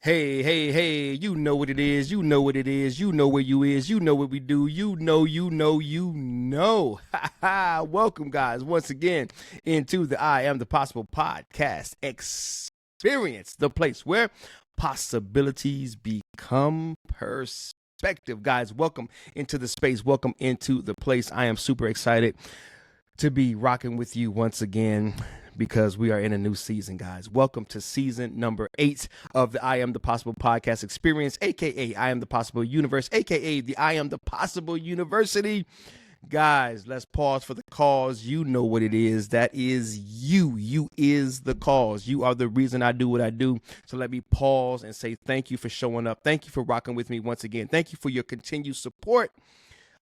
Hey, hey, hey, you know what it is. You know what it is. You know where you is. You know what we do. You know. Ha ha. Welcome, guys, once again into the I Am the Possible podcast experience, the place where possibilities become perspective. Guys, welcome into the space. Welcome into the place. I am super excited to be rocking with you once again because we are in a new season, guys. Welcome to season number 8 of the I Am the Possible podcast experience, aka I Am the Possible Universe, aka the I Am the Possible University. Guys, let's pause for the cause. You know what it is. That is you. You is the cause. You are the reason I do what I do. So let me pause and say thank you for showing up. Thank you for rocking with me once again. Thank you for your continued support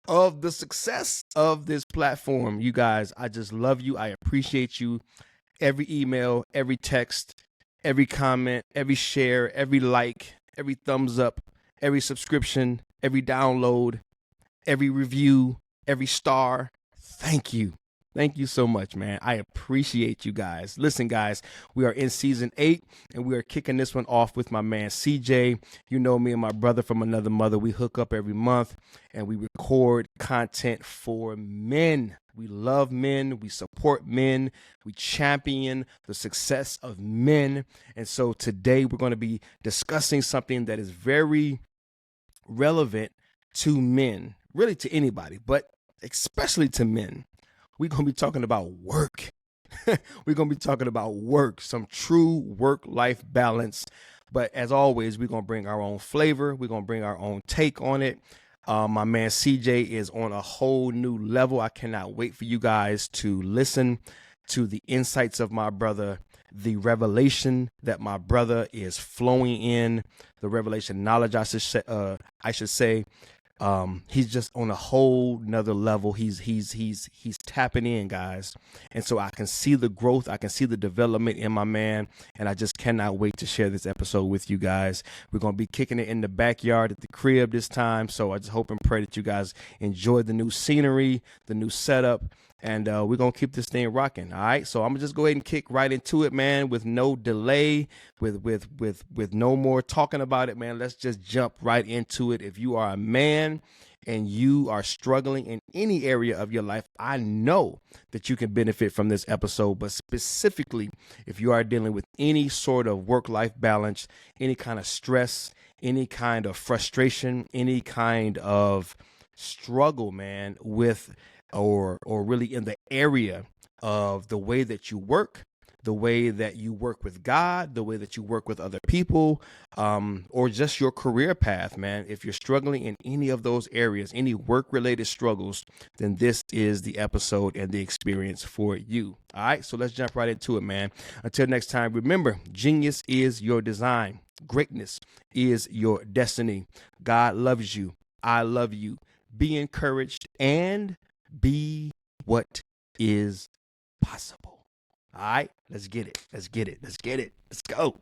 of the success of this platform. You guys, I just love you. I appreciate you. Every email, every text, every comment, every share, every like, every thumbs up, every subscription, every download, every review, every star. Thank you. Thank you so much, man. I appreciate you guys. Listen, guys, we are in season 8 and we are kicking this one off with my man CJ. You know me and my brother from another mother. We hook up every month and we record content for men. We love men. We support men. We champion the success of men. And so today we're going to be discussing something that is very relevant to men, really to anybody, but especially to men. We're going to be talking about work. We're going to be talking about work, some true work-life balance. But as always, we're going to bring our own flavor. We're going to bring our own take on it. My man CJ is on a whole new level. I cannot wait for you guys to listen to the insights of my brother, the revelation that my brother is flowing in, the revelation knowledge, I should say. He's just on a whole nother level. He's tapping in, guys. And so I can see the growth. I can see the development in my man. And I just cannot wait to share this episode with you guys. We're going to be kicking it in the backyard at the crib this time. So I just hope and pray that you guys enjoy the new scenery, the new setup. And we're going to keep this thing rocking. All right. So I'm going to just go ahead and kick right into it, man, with no delay, with no more talking about it, man. Let's just jump right into it. If you are a man and you are struggling in any area of your life, I know that you can benefit from this episode. But specifically, if you are dealing with any sort of work-life balance, any kind of stress, any kind of frustration, any kind of struggle, man, with or really in the area of the way that you work, the way that you work with God, the way that you work with other people, or just your career path, man. If you're struggling in any of those areas, any work-related struggles, then this is the episode and the experience for you. All right, so let's jump right into it, man. Until next time, remember, genius is your design. Greatness is your destiny. God loves you. I love you. Be encouraged and be what is possible. All right, let's get it. Let's get it. Let's get it. Let's go.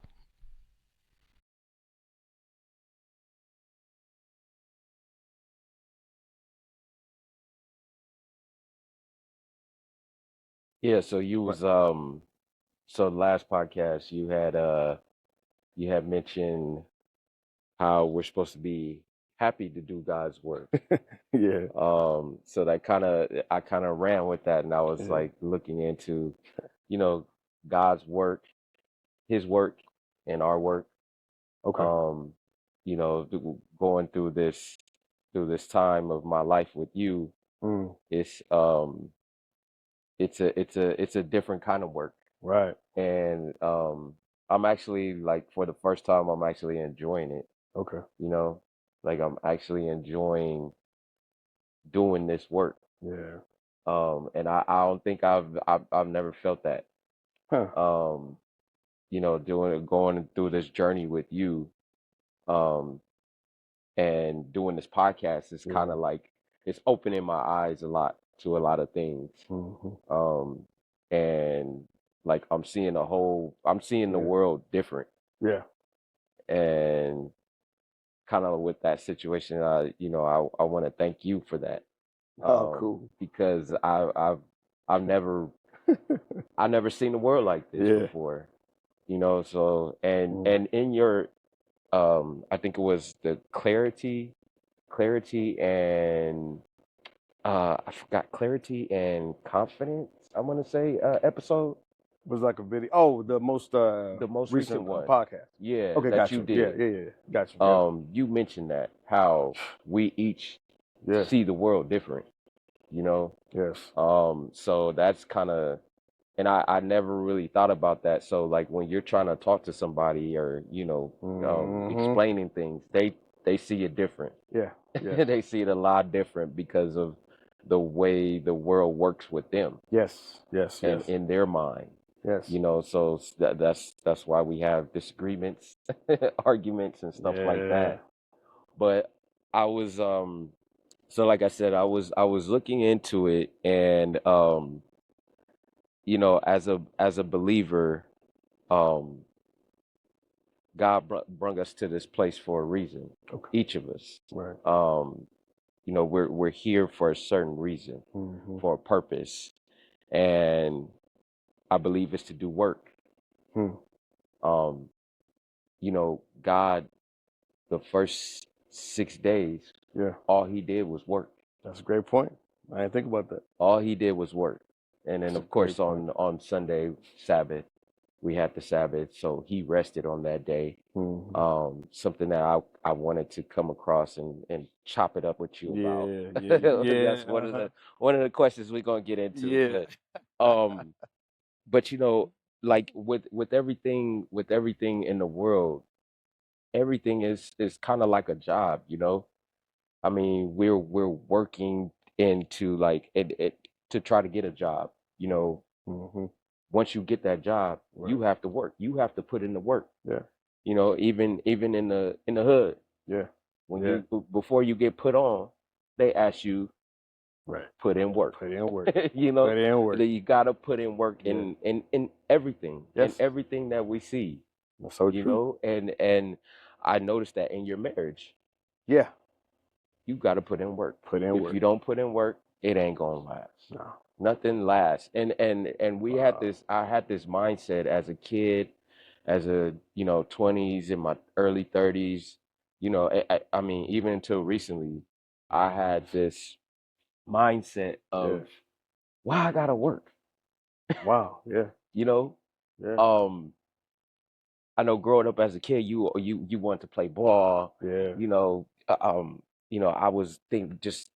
Yeah, so you Right. was so the last podcast you had mentioned how we're supposed to be happy to do God's work. Yeah. So that I kind of ran with that and I was Yeah. like looking into, you know, God's work, his work and our work. Okay. Um, going through this time of my life with you, Mm, it's it's a different kind of work. right. And I'm actually like for the first time I'm actually enjoying it, Okay. you know, like I'm actually enjoying doing this work. Yeah. And I don't think I've never felt that. Huh. Um, going through this journey with you, um, and doing this podcast is kind Yeah. of like it's opening my eyes a lot to a lot of things. Hmm. Um, and like I'm seeing the Yeah. world different. Yeah. And kind of with that situation, I want to thank you for that, Oh, cool. because I've never I've never seen the world like this Yeah. before, you know. So Mm, and in your I think it was the clarity and I forgot clarity and confidence. I want to say episode, Was like a video. Oh, the most the most recent recent one. podcast. Yeah, Okay, that got you you. Yeah, did. yeah, yeah. Got you. Yeah. You mentioned that how we each Yeah. see the world different, you know. Yes. So that's kind of, and I never really thought about that. So like when you're trying to talk to somebody or explaining things, they see it different. Yeah. Yeah. They see it a lot different because of the way the world works with them Yes. Yes. and Yes. in their mind. Yes. So that's why we have disagreements, arguments and stuff like Yeah. that. But I was so like I said, I was looking into it, and as a believer, um God brung us to this place for a reason. Okay. Each of us. Right. We're here for a certain reason, Mm-hmm. for a purpose, and I believe it's to do work. Hmm. Um, God, the first 6 days, Yeah. all he did was work. That's a great point. I didn't think about that. All he did was work. And then That's a of course great point. on Sunday, Sabbath, we had the Sabbath, so he rested on that day. Mm-hmm. Something that I wanted to come across and chop it up with you about. Yeah. Yeah. Yeah. That's one of the questions we're gonna get into. Yeah. But like with everything in the world, everything is kind of like a job. I mean, we're working into like it to try to get a job. Mm-hmm. Once you get that job, Right. you have to work. You have to put in the work. Yeah. Even in the hood, Yeah. when Yeah. before you get put on, they ask you Right. put in work. Put in work. Put You in work. you gotta put in work Yeah. in everything, Yes. in everything that we see. That's so true. And I noticed that in your marriage, Yeah. you gotta put in work. Put in If work. you don't put in work, it ain't gonna last. No. Nothing lasts. And we had this. I had this mindset as a kid, as a 20s, in my early 30s. I mean, even until recently, I had this mindset of why I gotta work. Wow. Yeah. You know, Yeah. I know growing up as a kid, you want to play ball. Yeah. I was thinking just,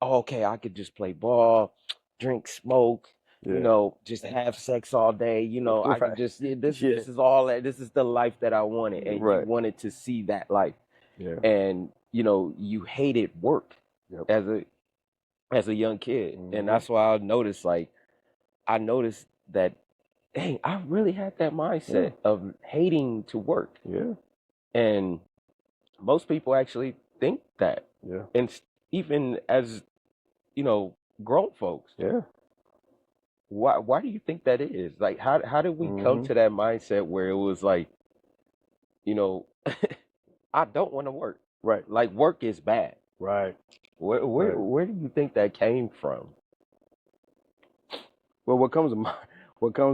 oh, okay, I could just play ball, drink, smoke, Yeah. just have sex all day. I could Right. just Yeah. this is all that this is the life that I wanted, and you Right. wanted to see that life, Yeah. and you hated work Yep. as a young kid, Mhm. and that's why I noticed that, dang, I really had that mindset of hating to work, Yeah. and most people actually think that, Yeah. and even as grown folks. Yeah. Why do you think that is? Like, how did we come Mhm. to that mindset where it was like, you know, I don't want to work. Right. Like, work is bad. Right. Where Right. where do you think that came from? Well, what comes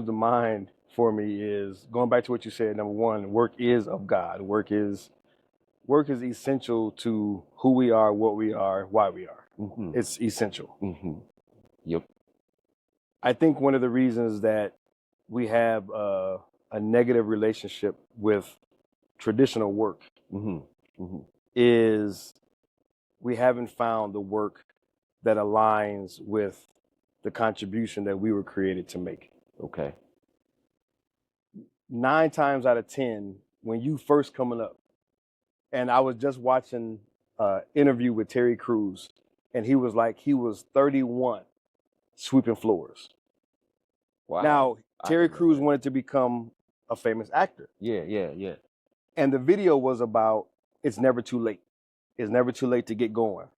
to mind for me is going back to what you said. Number one, work is of God. Work is essential to who we are, what we are, why we are. Mm-hmm. It's essential. Mm-hmm. Yep. I think one of the reasons that we have a negative relationship with traditional work Mm-hmm. Mm-hmm. is we haven't found the work that aligns with the contribution that we were created to make. Okay. 9 times out of 10, when you first coming up, and I was just watching an interview with Terry Crews, and he was like, he was 31 sweeping floors. Wow. Now, I Terry didn't know Crews that. wanted to become a famous actor. Yeah. And the video was about it's never too late. It's never too late to get going.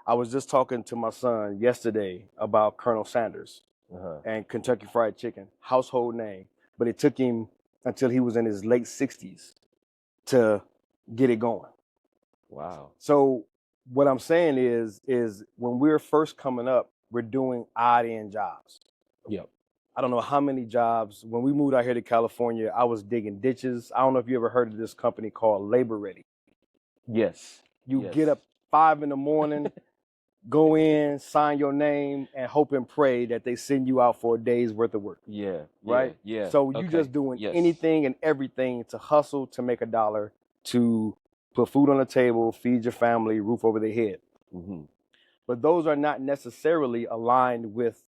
I was just talking to my son yesterday about Colonel Sanders Uh-huh. and Kentucky Fried Chicken, household name. But it took him until he was in his late 60s to get it going. Wow. So what I'm saying is when we're first coming up, we're doing odd end jobs. Yep. I don't know how many jobs. When we moved out here to California, I was digging ditches. I don't know if you ever heard of this company called Labor Ready. Yes. You Yes. get up 5 a.m, go in, sign your name, and hope and pray that they send you out for a day's worth of work. Yeah. Right? Yeah. So you Okay. just doing Yes. anything and everything to hustle, to make a dollar, to put food on the table, feed your family, roof over their head. Mm-hmm. But those are not necessarily aligned with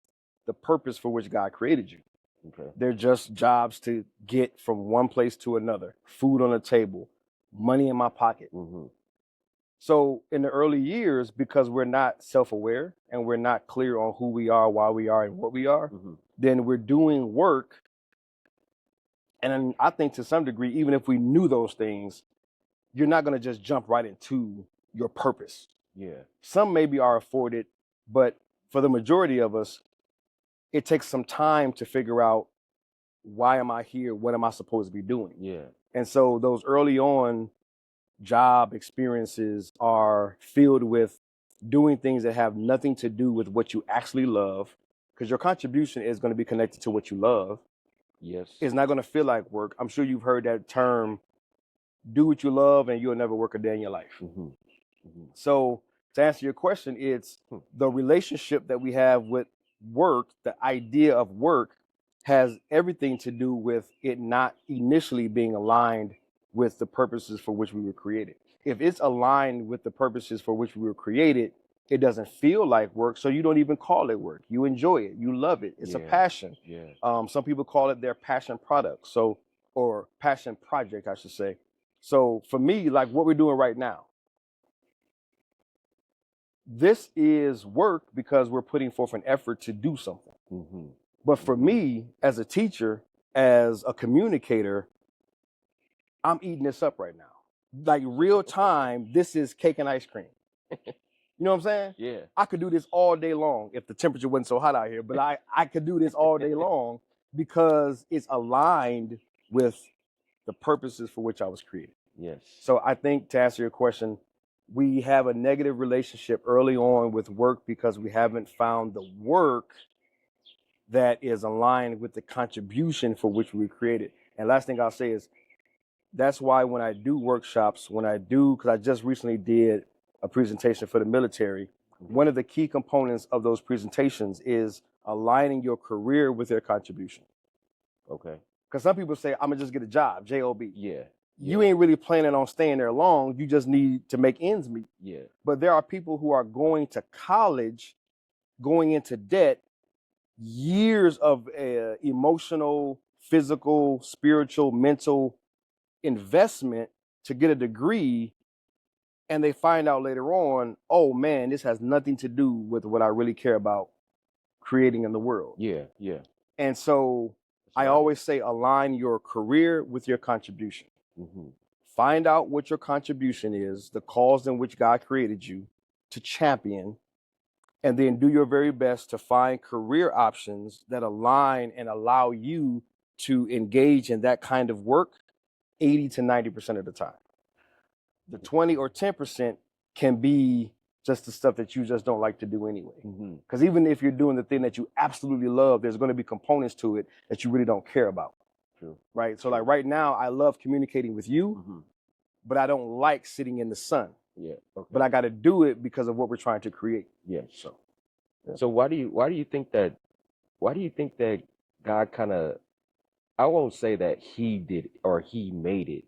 the purpose for which God created you. Okay. They're just jobs to get from one place to another, food on the table, money in my pocket. Mm-hmm. So in the early years, because we're not self-aware and we're not clear on who we are, why we are, and what we are, Mm-hmm. then we're doing work. And I think to some degree, even if we knew those things, you're not going to just jump right into your purpose. Yeah. Some maybe are afforded, but for the majority of us, it takes some time to figure out, why am I here? What am I supposed to be doing? Yeah. And so those early on job experiences are filled with doing things that have nothing to do with what you actually love, because your contribution is going to be connected to what you love. Yes. It's not going to feel like work. I'm sure you've heard that term, do what you love and you'll never work a day in your life. Mm-hmm. Mm-hmm. So to answer your question, it's the relationship that we have with work, the idea of work has everything to do with it not initially being aligned with the purposes for which we were created. If it's aligned with the purposes for which we were created, it doesn't feel like work, so you don't even call it work. You enjoy it. You love it. It's a passion. Yeah. Some people call it their passion product, or passion project, I should say. So for me, like what we're doing right now, this is work because we're putting forth an effort to do something. Mm-hmm. But for me, as a teacher, as a communicator, I'm eating this up right now. Like real time, this is cake and ice cream. You know what I'm saying? Yeah. I could do this all day long if the temperature wasn't so hot out here, but I could do this all day long because it's aligned with the purposes for which I was created. Yes. So I think to answer your question, we have a negative relationship early on with work because we haven't found the work that is aligned with the contribution for which we were created. And last thing I'll say is, that's why when I do workshops, because I just recently did a presentation for the military, one of the key components of those presentations is aligning your career with your contribution. Okay. Because some people say, I'm gonna just get a job, J-O-B. Yeah. You ain't really planning on staying there long. You just need to make ends meet. Yeah. But there are people who are going to college, going into debt, years of emotional, physical, spiritual, mental investment to get a degree, and they find out later on, oh man, this has nothing to do with what I really care about creating in the world. Yeah. Yeah. And so I always say, align your career with your contribution. Mm-hmm. Find out what your contribution is, the cause in which God created you to champion, and then do your very best to find career options that align and allow you to engage in that kind of work 80 to 90% of the time. The 20 or 10% can be just the stuff that you just don't like to do anyway. Because even if you're doing the thing that you absolutely love, there's going to be components to it that you really don't care about. True. Right? So like right now, I love communicating with you, but I don't like sitting in the sun. Yeah. Okay. But I got to do it because of what we're trying to create. Yeah. Yeah. So why do you think that God kind of, I won't say that he did it or he made it,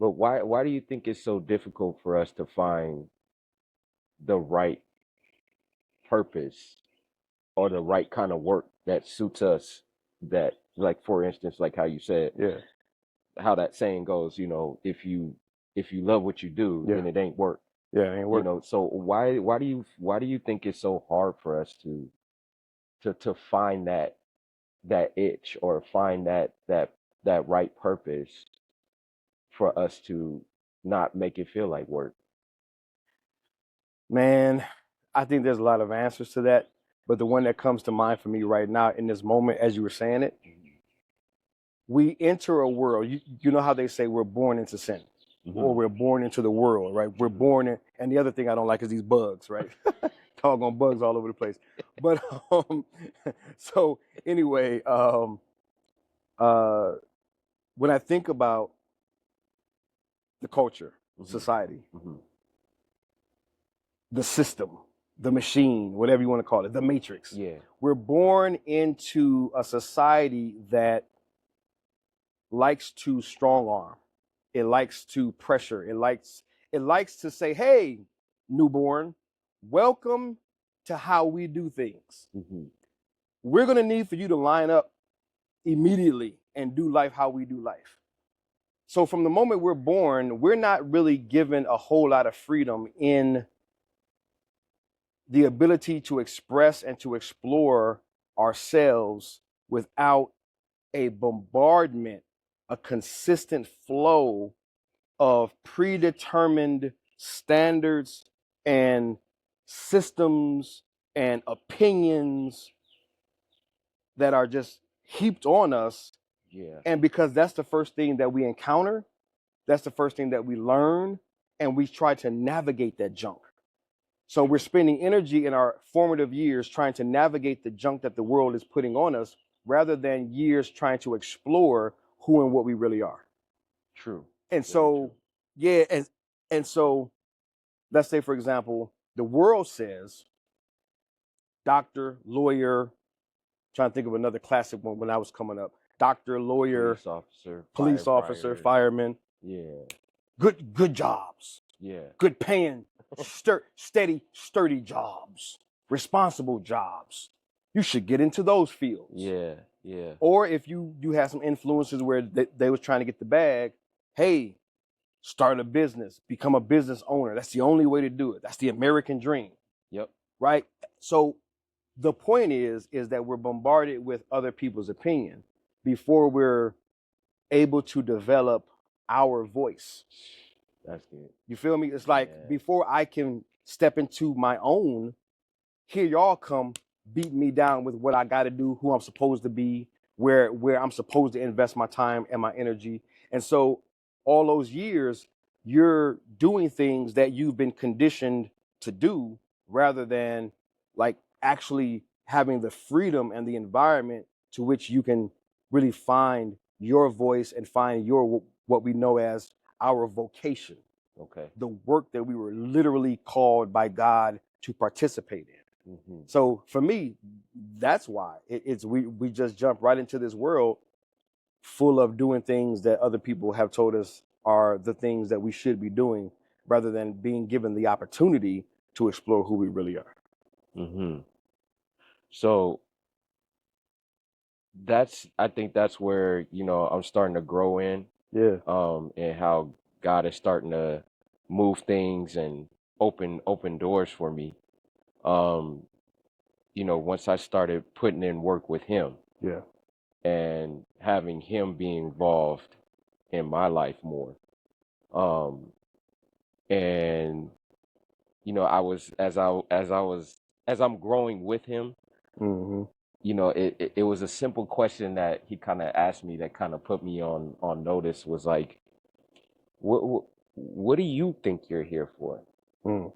but why do you think it's so difficult for us to find the right purpose or the right kind of work that suits us? That, like, for instance, like how you said, how that saying goes, if you love what you do, then it ain't work. Yeah, it ain't work. So why do you think it's so hard for us to find that itch or find that right purpose for us to not make it feel like work? Man, I think there's a lot of answers to that. But the one that comes to mind for me right now in this moment, as you were saying it, we enter a world. You know how they say we're born into sin, or we're born into the world, right? We're born And the other thing I don't like is these bugs, right? Doggone bugs all over the place. But so anyway, when I think about the culture, society, the system, the machine, whatever you want to call it, the matrix. Yeah. We're born into a society that likes to strong arm. It likes to pressure. It likes to say, "Hey, newborn, welcome to how we do things. We're going to need for you to line up immediately and do life how we do life." So from the moment we're born, we're not really given a whole lot of freedom in the ability to express and to explore ourselves without a bombardment, a consistent flow of predetermined standards and systems and opinions that are just heaped on us. Yeah. And because that's the first thing that we encounter, that's the first thing that we learn, and we try to navigate that junk. So we're spending energy in our formative years trying to navigate the junk that the world is putting on us, rather than years trying to explore who and what we really are. True. And Very so, true. yeah, and so let's say, for example, the world says doctor, lawyer, trying to think of another classic one when I was coming up. Doctor, lawyer, police officer, fireman. Yeah. Good jobs. Yeah. Good paying, steady, sturdy jobs, responsible jobs. You should get into those fields. Yeah. Yeah. Or if you have some influences where they was trying to get the bag, hey, start a business, become a business owner. That's the only way to do it. That's the American dream. Yep. Right? So the point is that we're bombarded with other people's opinion before we're able to develop our voice. That's good. You feel me? It's like before I can step into my own, here y'all come beat me down with what I got to do, who I'm supposed to be, where I'm supposed to invest my time and my energy. And so all those years, you're doing things that you've been conditioned to do rather than like actually having the freedom and the environment to which you can really find your voice and find your what we know as our vocation. Okay. The work that we were literally called by God to participate in. So for me, that's why we just jump right into this world full of doing things that other people have told us are the things that we should be doing, rather than being given the opportunity to explore who we really are. So I think that's where, I'm starting to grow in. Yeah. And how God is starting to move things and open doors for me. Once I started putting in work with him. Yeah. And having him be involved in my life more. And I was as I'm growing with him, it was a simple question that he kind of asked me that kind of put me on notice, was like, what do you think you're here for? When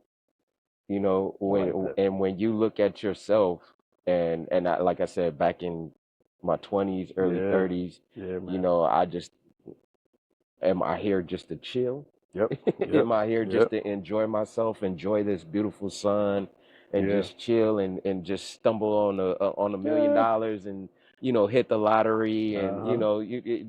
you look at yourself, and I, like I said, back in my 20s, early 30s, I just, am I here just to chill? Am I here just to enjoy myself, enjoy this beautiful sun, and just chill and just stumble on $1 million and hit the lottery, and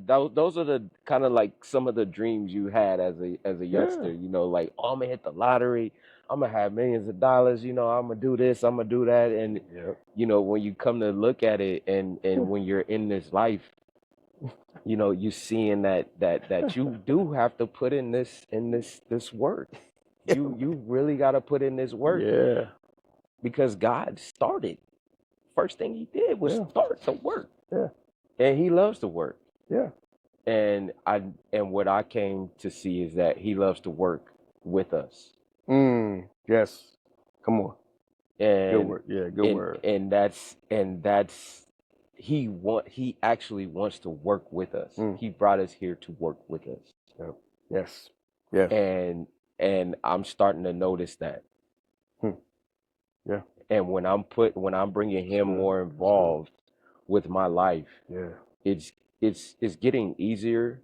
those are the kind of like some of the dreams you had as a youngster. Like, oh, I'm gonna hit the lottery, I'm gonna have millions of dollars, I'm gonna do this, I'm gonna do that, and when you come to look at it, and when you're in this life, you seeing that you do have to put in this work. You really got to put in this work. Yeah. Because God started. First thing he did was start to work. Yeah. And he loves to work. Yeah. And what I came to see is that he loves to work with us. Yes. Come on. And good word. Yeah, good word. And that's he actually wants to work with us. He brought us here to work with us. Yes. Yeah. And I'm starting to notice that. Yeah. And when I'm bringing him Good. more involved with my life, Yeah. it's getting easier.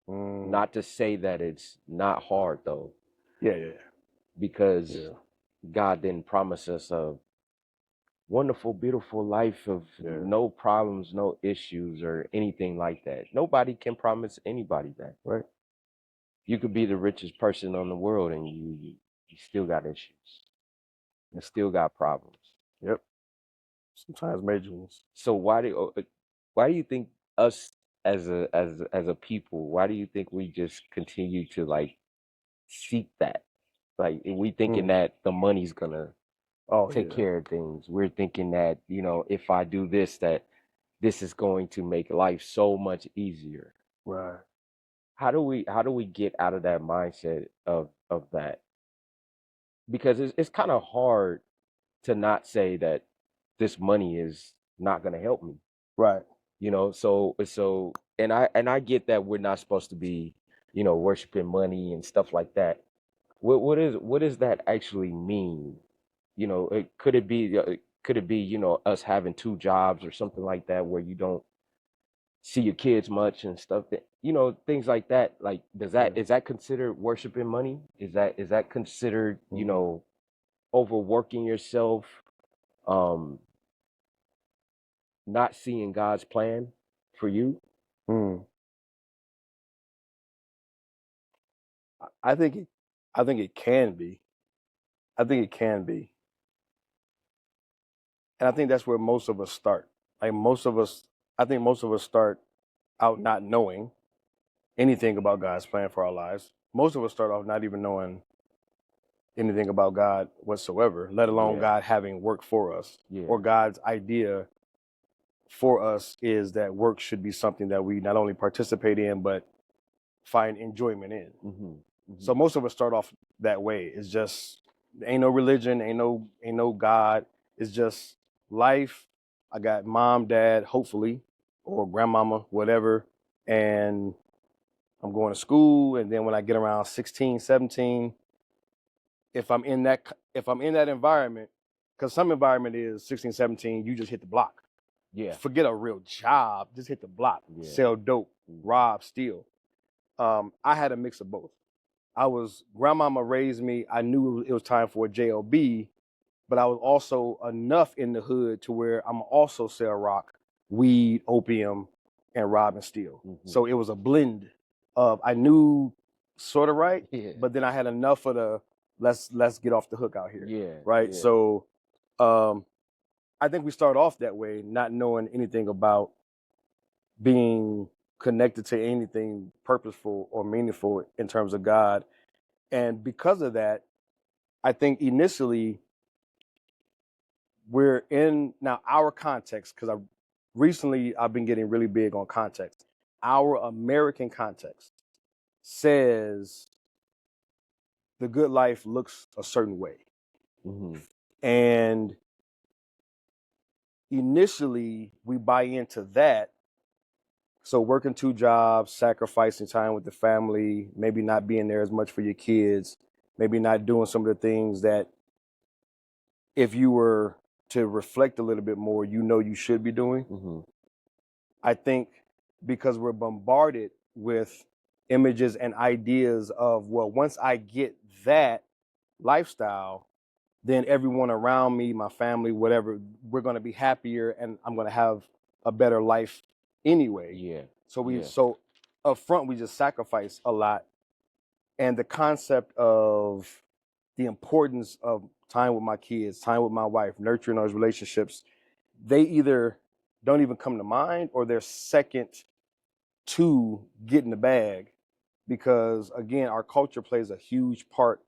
Mm. Not to say that it's not hard though, Yeah. because Yeah. God didn't promise us a wonderful, beautiful life of Yeah. no problems, no issues, or anything like that. Nobody can promise anybody that. Right. You could be the richest person on the world and you still got issues. You still got problems. Yep. Sometimes major ones. So why do you think us as a people, why do you think we just continue to like seek that? Like we thinking that the money's gonna Oh take yeah. care of things. We're thinking that, if I do this, that this is going to make life so much easier. Right. How do we get out of that mindset of that? Because it's kind of hard to not say that this money is not going to help me. Right. So and I get that we're not supposed to be, worshiping money and stuff like that. What does that actually mean? Could it be us having two jobs or something like that where you don't see your kids much and stuff, that things like that. Like, Yeah. is that considered worshiping money? Is that considered Mhm. overworking yourself, um not seeing God's plan for you? Mm. I think it. I think it can be. I think it can be, and I think that's where most of us start. Like most of us, I think most of us start out not knowing anything about God's plan for our lives. Most of us start off not even knowing anything about God whatsoever, let alone Yeah. God having work for us, Yeah. or God's idea for us is that work should be something that we not only participate in but find enjoyment in. Mm-hmm. So most of us start off that way. It's just ain't no religion, ain't no God. It's just life. I got mom, dad, hopefully, or grandmama, whatever, and I'm going to school. And then when I get around 16, 17, if I'm in that environment, because some environment is 16, 17, you just hit the block. Yeah. Forget a real job, just hit the block. Yeah. Sell dope, rob, steal. I had a mix of both. Grandmama raised me. I knew it was time for a job, but I was also enough in the hood to where I'm also sell rock, weed, opium, and rob and steal. Mhm. So it was a blend of I knew sort of right, Yeah. but then I had enough of the let's get off the hook out here. Yeah. Right. Yeah. So I think we start off that way, not knowing anything about being connected to anything purposeful or meaningful in terms of God. And because of that, I think initially we're in now our context, because I've been getting really big on context. Our American context says the good life looks a certain way. Mm-hmm. And initially we buy into that. So working two jobs, sacrificing time with the family, maybe not being there as much for your kids, maybe not doing some of the things that if you were to reflect a little bit more, you should be doing. Mm-hmm. I think because we're bombarded with images and ideas of, well, once I get that lifestyle, then everyone around me, my family, whatever, we're going to be happier and I'm going to have a better life anyway. Yeah. So Yeah. so up front, we just sacrifice a lot. And the concept of the importance of time with my kids, time with my wife, nurturing those relationships, they either don't even come to mind or they're second to get in the bag, because again, our culture plays a huge part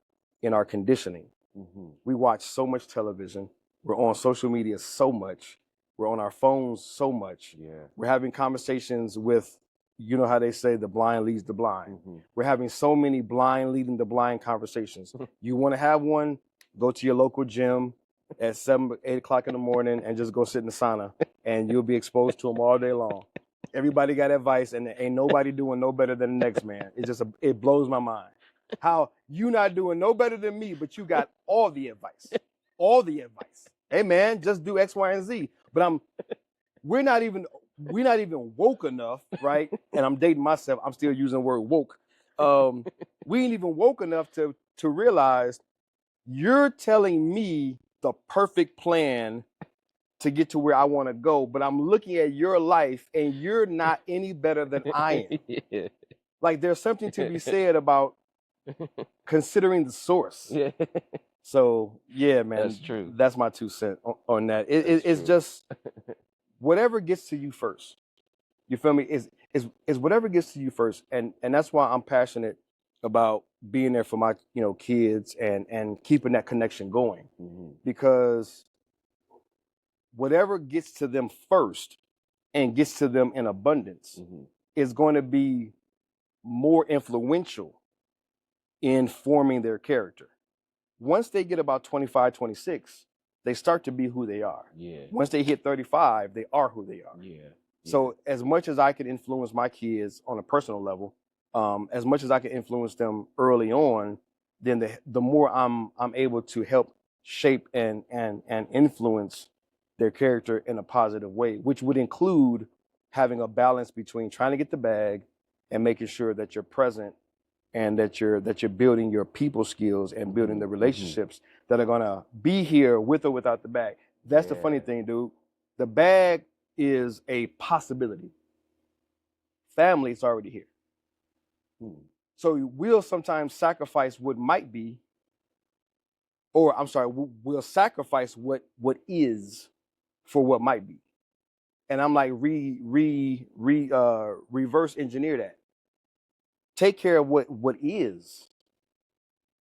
in our conditioning. Mm-hmm. We watch so much television. We're on social media so much. We're on our phones so much. Yeah. We're having conversations with, how they say the blind leads the blind. Mm-hmm. We're having so many blind leading the blind conversations. You want to have one, go to your local gym at 7, 8 o'clock in the morning and just go sit in the sauna and you'll be exposed to them all day long. Everybody got advice and ain't nobody doing no better than the next man. It blows my mind. how you not doing no better than me, but you got all the advice. All the advice. Hey man, just do X, Y, and Z. But we're not even woke enough, right? And I'm dating myself. I'm still using the word woke. We ain't even woke enough to realize you're telling me the perfect plan to get to where I want to go, but I'm looking at your life and you're not any better than I am. Yeah. Like there's something to be said about considering the source. Yeah. So yeah, man, That's true. That's my 2 cents on that. It's That's true. just whatever gets to you first. You feel me? Is whatever gets to you first, and that's why I'm passionate about being there for my kids and keeping that connection going, Mhm. because whatever gets to them first and gets to them in abundance Mhm. is going to be more influential in forming their character. Once they get about 25, 26, they start to be who they are. Yeah. Once they hit 35, they are who they are. Yeah. So as much as I can influence my kids on a personal level, as much as I can influence them early on, then the more I'm able to help shape and influence their character in a positive way, which would include having a balance between trying to get the bag and making sure that you're present and that you're building your people skills and building the relationships that are gonna be here with or without the bag. That's the funny thing, dude. The bag is a possibility. Family is already here. So we'll sometimes sacrifice what might be, or I'm sorry, we'll sacrifice what is for what might be. And I'm like, reverse engineer that. Take care of what is.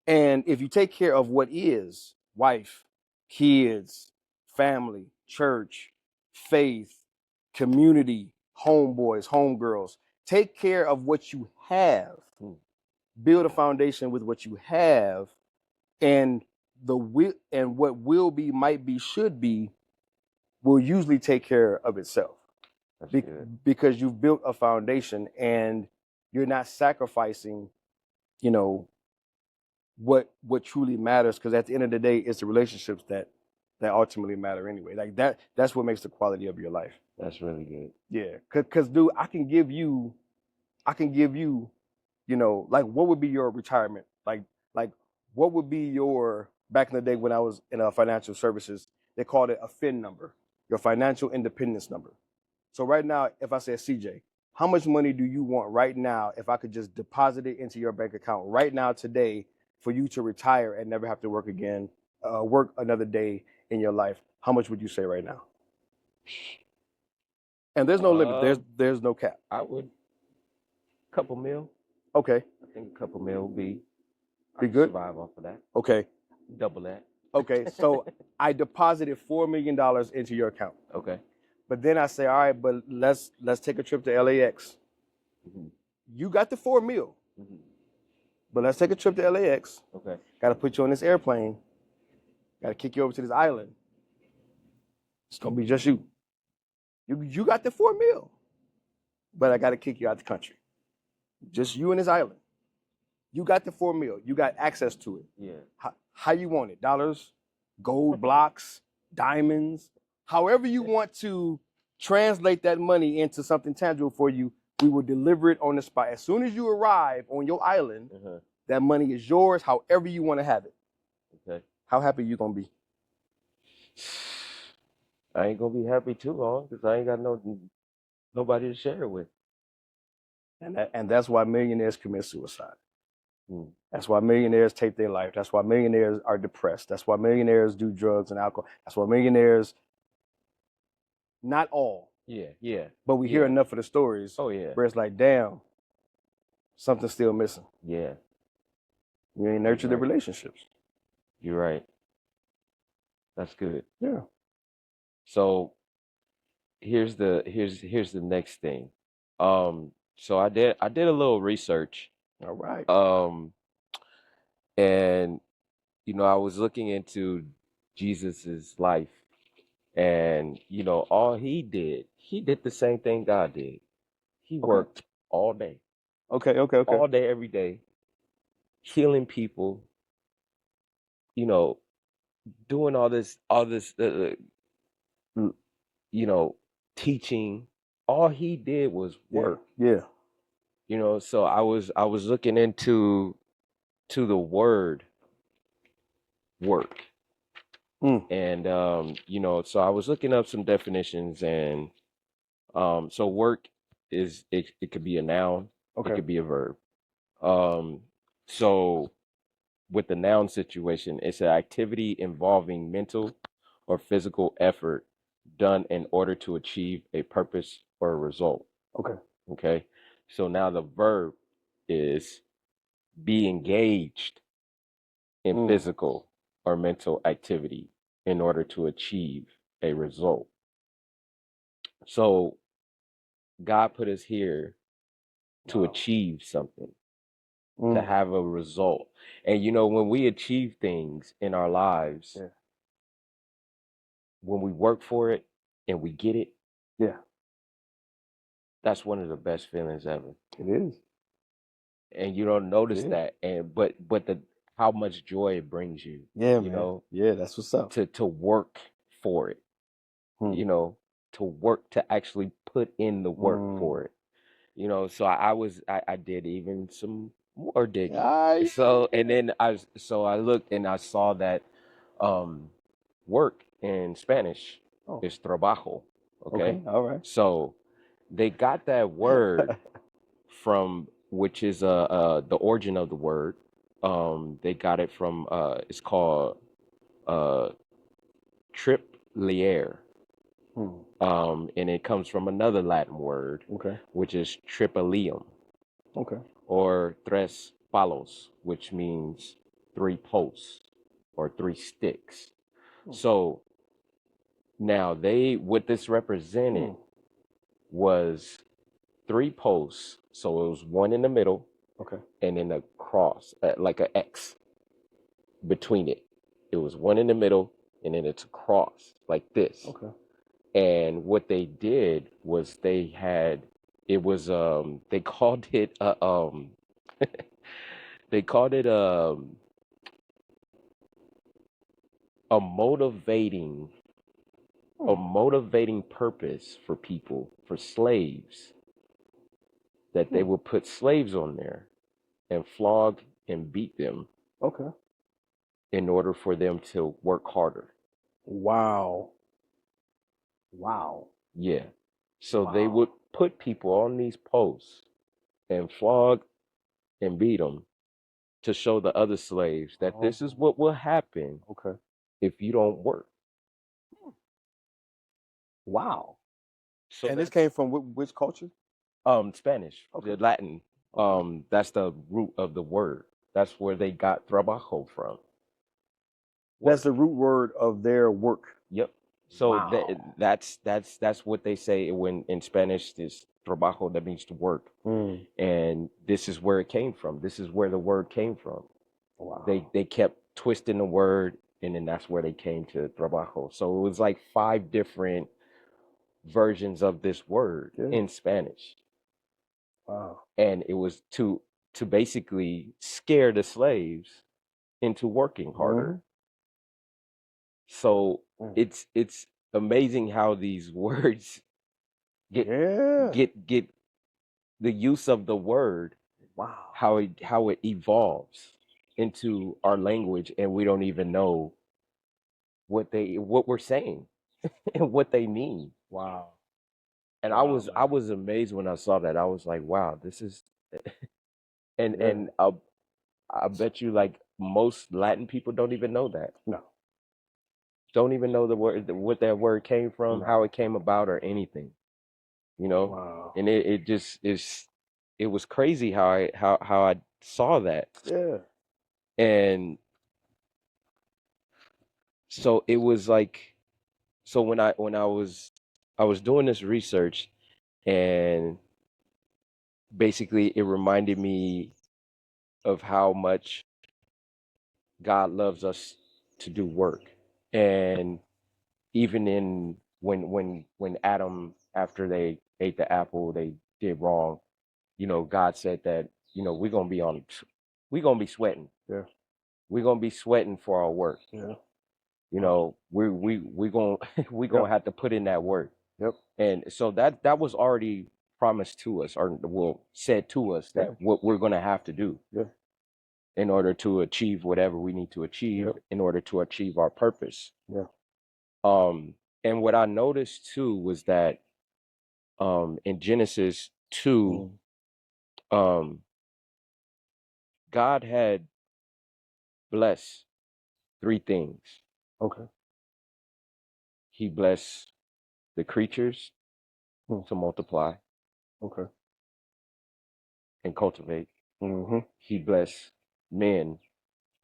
And if you take care of what is, wife, kids, family, church, faith, community, homeboys, homegirls, take care of what you have. Build a foundation with what you have, and what will be, might be, should be will usually take care of itself. Because you've built a foundation and you're not sacrificing, what truly matters, because at the end of the day, it's the relationships that ultimately matter anyway. Like that's what makes the quality of your life. That's really good. Yeah, because dude, I can give you, like, what would be your retirement? Like what would be your, back in the day when I was in financial services, they called it a FIN number, your financial independence number. So right now, if I say, CJ, how much money do you want right now if I could just deposit it into your bank account right now today for you to retire and never have to work again, work another day in your life? How much would you say right now? And there's no limit. There's no cap. I would, couple mil. Okay. I think a couple mil would be good. Survive off of that. Okay. Double that. Okay. So I deposited $4 million into your account. Okay. But then I say, all right, but let's take a trip to LAX. Mm-hmm. You got the $4 million. Mm-hmm. But let's take a trip to LAX. Okay. Got to put you on this airplane. Got to kick you over to this island. It's gonna be just you. You got the $4 million. But I got to kick you out the country. Just you and this island. You got the $4 million. You got access to it. Yeah. How you want it? Dollars, gold blocks, diamonds. However you want to translate that money into something tangible for you, we will deliver it on the spot. As soon as you arrive on your island, that money is yours, however you want to have it. Okay. How happy you going to be? I ain't going to be happy too long because I ain't got nobody to share it with. And that's why millionaires commit suicide. That's why millionaires take their life. That's why millionaires are depressed. That's why millionaires do drugs and alcohol. That's why millionaires, not all. Yeah. But we hear enough of the stories. Oh, yeah. Where it's like, damn, something's still missing. Yeah. You ain't nurtured the relationships. You're right. That's good. Yeah. So here's the next thing. So I did a little research. All right. And I was looking into Jesus's life, and all he did the same thing God did. He worked all day. Okay. All day, every day, healing people, you know, doing all this, you know, teaching. All he did was work. Yeah. You know, so I was looking into the word work. And you know, so I was looking up some definitions, and so work is it could be a noun, Okay. it could be a verb. So with the noun situation, it's an activity involving mental or physical effort done in order to achieve a purpose or a result. Okay. Okay. So now the verb is be engaged in physical or mental activity in order to achieve a result. So God put us here to achieve something, to have a result. And you know, when we achieve things in our lives, when we work for it and we get it, that's one of the best feelings ever. It is. And you don't notice that, and but the how much joy it brings you. Yeah, you man. know, Yeah, that's what's up. to work for it. You know, to work, to actually put in the work for it. You know, so I did even some more digging. So and then I looked and I saw that work in Spanish is trabajo. Okay. All right. So they got that word from, which is the origin of the word. They got it from it's called tripliere. And it comes from another Latin word, which is tripalium. Or tres palos, which means 3 posts or 3 sticks. So now what this represented was 3 posts. So it was one in the middle, and then a cross, like an X between it. It was one in the middle, and then it's a cross like this. And what they did was they called it they called it a motivating purpose for people, for slaves, that they would put slaves on there and flog and beat them in order for them to work harder. Wow. Yeah. So they would put people on these posts and flog and beat them to show the other slaves that this is what will happen if you don't work. Wow. So And this came from which culture? Spanish, the Latin. That's the root of the word. That's where they got trabajo from. That's the root word of their work. Yep. So Wow. that's what they say when in Spanish is trabajo, that means to work. And this is where it came from. This is where the word came from. Wow. They kept twisting the word, and then that's where they came to trabajo. So it was like 5 different versions of this word in Spanish. Wow. And it was to basically scare the slaves into working harder. So it's amazing how these words get the use of the word. Wow. How it evolves into our language, and we don't even know what we're saying and what they mean. Wow. And I was amazed when I saw that. I was like, wow, this is and I bet you like most Latin people don't even know that. No. Don't even know the word, what that word came from, how it came about, or anything. You know? Wow. And it just is. It was crazy how I saw that. Yeah. And so it was like, so when I was doing this research, and basically it reminded me of how much God loves us to do work. And even in when Adam, after they ate the apple, they did wrong, you know, God said that, you know, we're going to be on we're gonna be sweating. Yeah. We're gonna be sweating for our work. Yeah. You know, we gonna we gonna Yep. have to put in that work. Yep. And so that was already promised to us, or well, said to us, that what we're gonna have to do Yeah. in order to achieve whatever we need to achieve, Yep. in order to achieve our purpose. Yeah. And what I noticed too was that in Genesis 2, um, God had blessed 3 things. Okay. He blessed the creatures to multiply Okay. and cultivate. Mm-hmm. He blessed men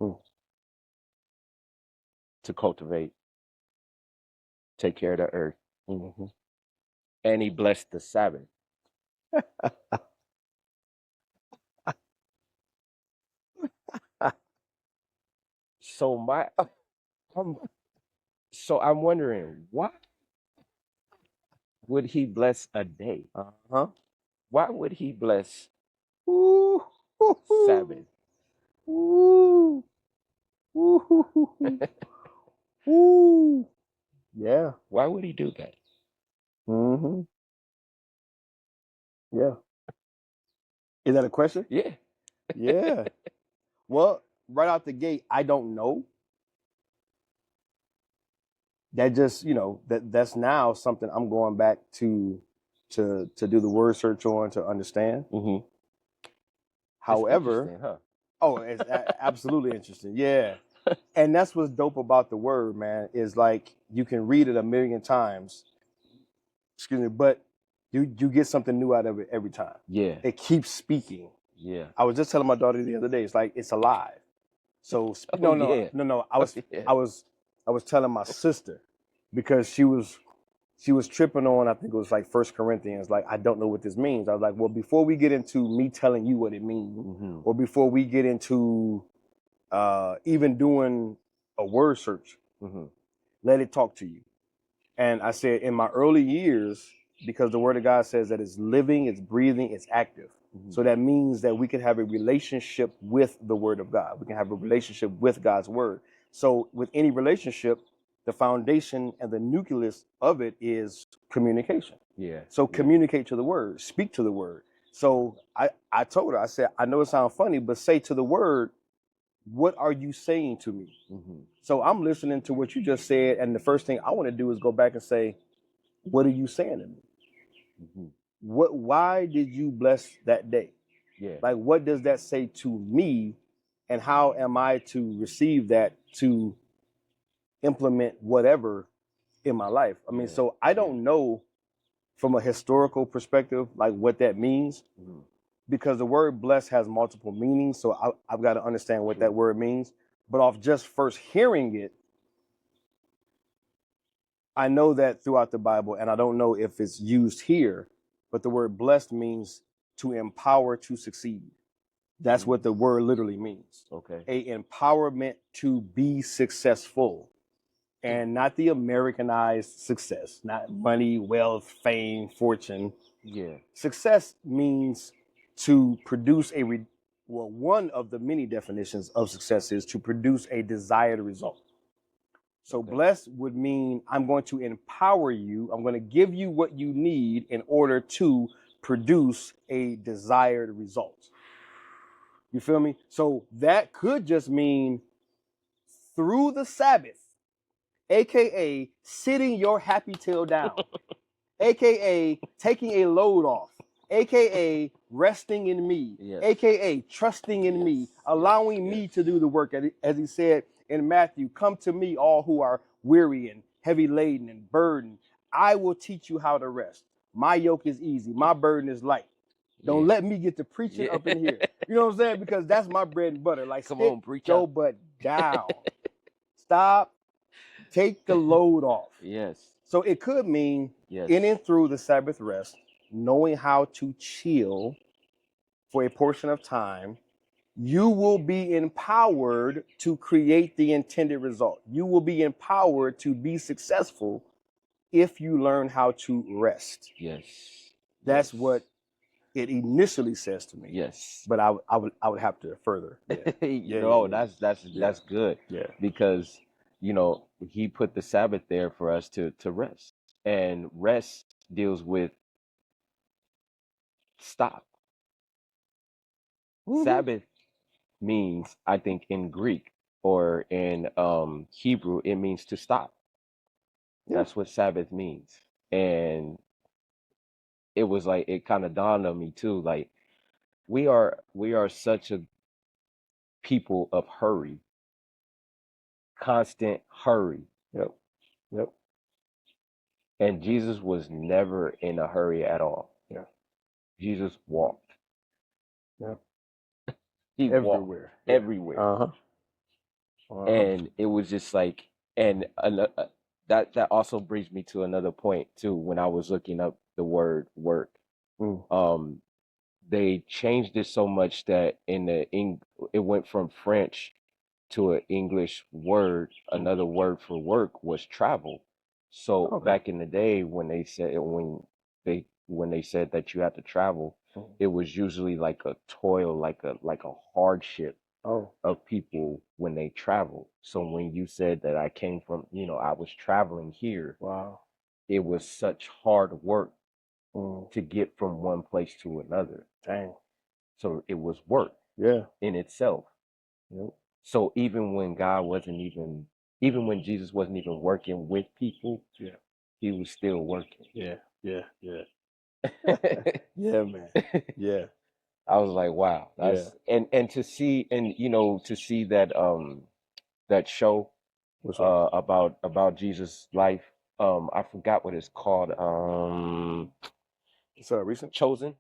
Mm. to cultivate, take care of the earth, Mm-hmm. and he blessed the Sabbath. So I'm wondering, why would he bless a day? Uh-huh. Why would he bless Ooh. Sabbath? Ooh. Ooh. Ooh. Yeah. Why would he do that? Mm-hmm. Yeah. Is that a question? Yeah. Yeah. Well, right out the gate, I don't know. That just, that's now something I'm going back to do the word search on to understand. Mm-hmm. However, huh? oh, it's absolutely interesting. Yeah. And that's what's dope about the word, man, is like you can read it a million times, but you get something new out of it every time. Yeah. It keeps speaking. Yeah. I was just telling my daughter the other day, it's like it's alive. So no. Yeah. I was telling my sister because she was tripping on, I think it was like 1 Corinthians, like, I don't know what this means. I was like, well, before we get into me telling you what it means, or before we get into even doing a word search, let it talk to you. And I said, in my early years, because the word of God says that it's living, it's breathing, it's active. So that means that we can have a relationship with the word of God. We can have a relationship with God's word. So with any relationship, the foundation and the nucleus of it is communication. Yeah. So communicate to the word, speak to the word. So I told her, I said, I know it sounds funny, but say to the word, what are you saying to me? So I'm listening to what you just said, and the first thing I want to do is go back and say, what are you saying to me? Why did you bless that day? Yeah. Like, what does that say to me, and how am I to receive that to implement whatever in my life? I mean, so I don't know from a historical perspective, like what that means, because the word bless has multiple meanings. So I've got to understand what that word means. But off just first hearing it, I know that throughout the Bible, and I don't know if it's used here, but the word blessed means to empower to succeed. That's what the word literally means. Okay. A empowerment to be successful, and not the Americanized success, not money, wealth, fame, fortune. Yeah. Success means to produce one of the many definitions of success is to produce a desired result. So blessed would mean I'm going to empower you. I'm going to give you what you need in order to produce a desired result. You feel me? So that could just mean through the Sabbath, AKA sitting your happy tail down, AKA taking a load off, AKA resting in me, AKA trusting in me, allowing me to do the work. As he said in Matthew, come to me all who are weary and heavy laden and burdened. I will teach you how to rest. My yoke is easy. My burden is light. Don't let me get to preaching up in here. You know what I'm saying? Because that's my bread and butter. Like, come on, preach your butt down. Stop. Take the load off. Yes. So it could mean in and through the Sabbath rest, knowing how to chill for a portion of time, you will be empowered to create the intended result. You will be empowered to be successful if you learn how to rest. Yes. That's what it initially says to me. Yes. But I would have to further. Yeah. That's good. Yeah. Because, he put the Sabbath there for us to rest. And rest deals with stop. Mhm. Sabbath means, I think, in Greek or in Hebrew, it means to stop. Yeah. That's what Sabbath means. And it was like, it kind of dawned on me too. Like, we are such a people of hurry, constant hurry. Yep. And Jesus was never in a hurry at all. Yeah. Jesus walked. Yeah. He walked Everywhere. Yeah. everywhere. Uh-huh. And it was just like, and that also brings me to another point too. When I was looking up the word work, Mm. they changed it so much that it went from French to an English word. Another word for work was travel. So Okay. back in the day, when they said that you had to travel, it was usually like a toil, like a hardship of people when they travel. So when you said that I came from, I was traveling here, Wow. it was such hard work Mm. to get from one place to another. Dang. So it was work Yeah. in itself. Yep. So even when Jesus wasn't even working with people, Yeah. he was still working. Yeah. Yeah, man. Yeah. I was like, wow, that's and to see that that show What's up? about Jesus' life. I forgot what it's called. It's recent? Chosen.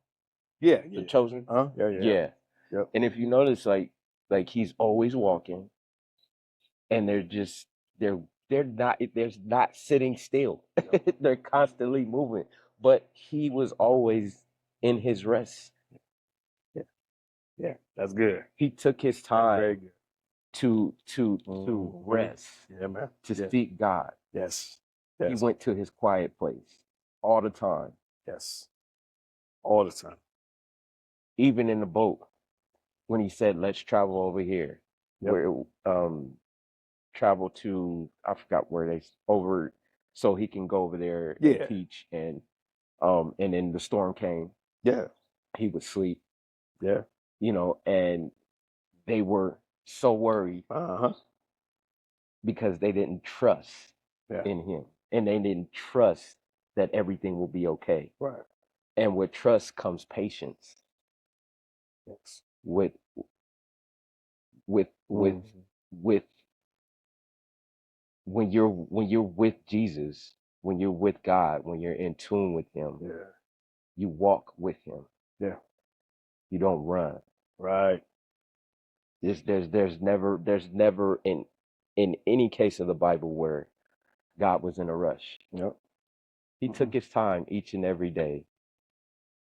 Yeah. The Chosen. Yeah. Yeah. Yep. And if you notice, like he's always walking, and they're not sitting still. They're constantly moving. But he was always in his rest. Yeah. That's good. He took his That's very time good. to rest, Yeah, man. to seek God. Yes. He went to his quiet place all the time, Yes. All the time. even in the boat when he said, "Let's travel over here." Yep. Where travel to, I forgot where they over, so he can go over there and Yeah. teach. And then the storm came. Yeah. He would sleep. Yeah. And they were so worried Uh-huh. because they didn't trust Yeah. in him, and they didn't trust that everything will be okay. Right. And with trust comes patience. Yes. With with with with when you're with Jesus, when you're with God, when you're in tune with him, Yeah. you walk with him. Yeah. You don't run. Right. There's never in any case of the Bible where God was in a rush. Yep. He took his time each and every day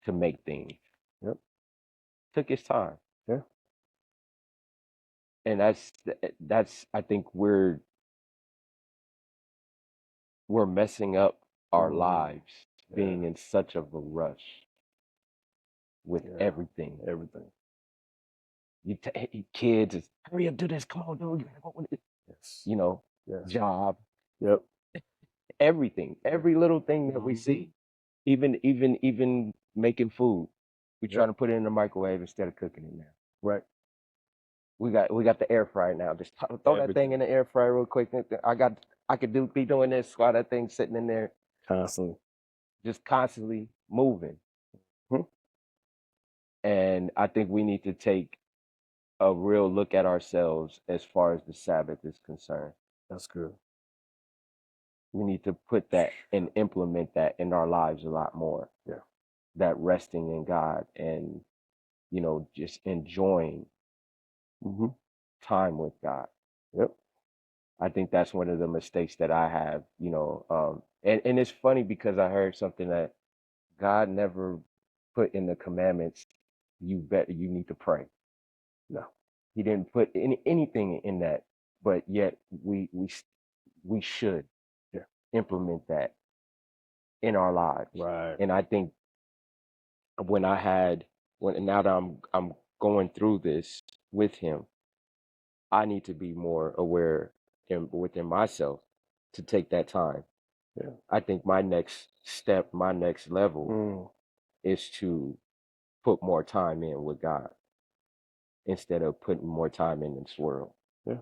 to make things. Yep. Took his time. Yeah. And that's I think we're messing up our lives being in such of a rush with everything. Everything. Kids is hurry up, do this, come on, dude, you gotta go with it. Yes. Yes. Job, Yep. everything, every little thing that we see, even making food, we trying to put it in the microwave instead of cooking it now. Right. We got the air fryer now. Just throw that thing in the air fryer real quick. I could be doing this while that thing's sitting in there Constantly. just constantly moving. Hmm. And I think we need to take a real look at ourselves as far as the Sabbath is concerned. That's good. We need to put that and implement that in our lives a lot more. Yeah. That resting in God and, just enjoying time with God. Yep. I think that's one of the mistakes that I have, and it's funny because I heard something that God never put in the commandments, you need to pray. No. He didn't put anything in that, but yet we should implement that in our lives. Right. And I think when I had when now that I'm going through this with him, I need to be more aware within myself to take that time. Yeah. I think my next step, my next level is to put more time in with God instead of putting more time in this world. Yeah.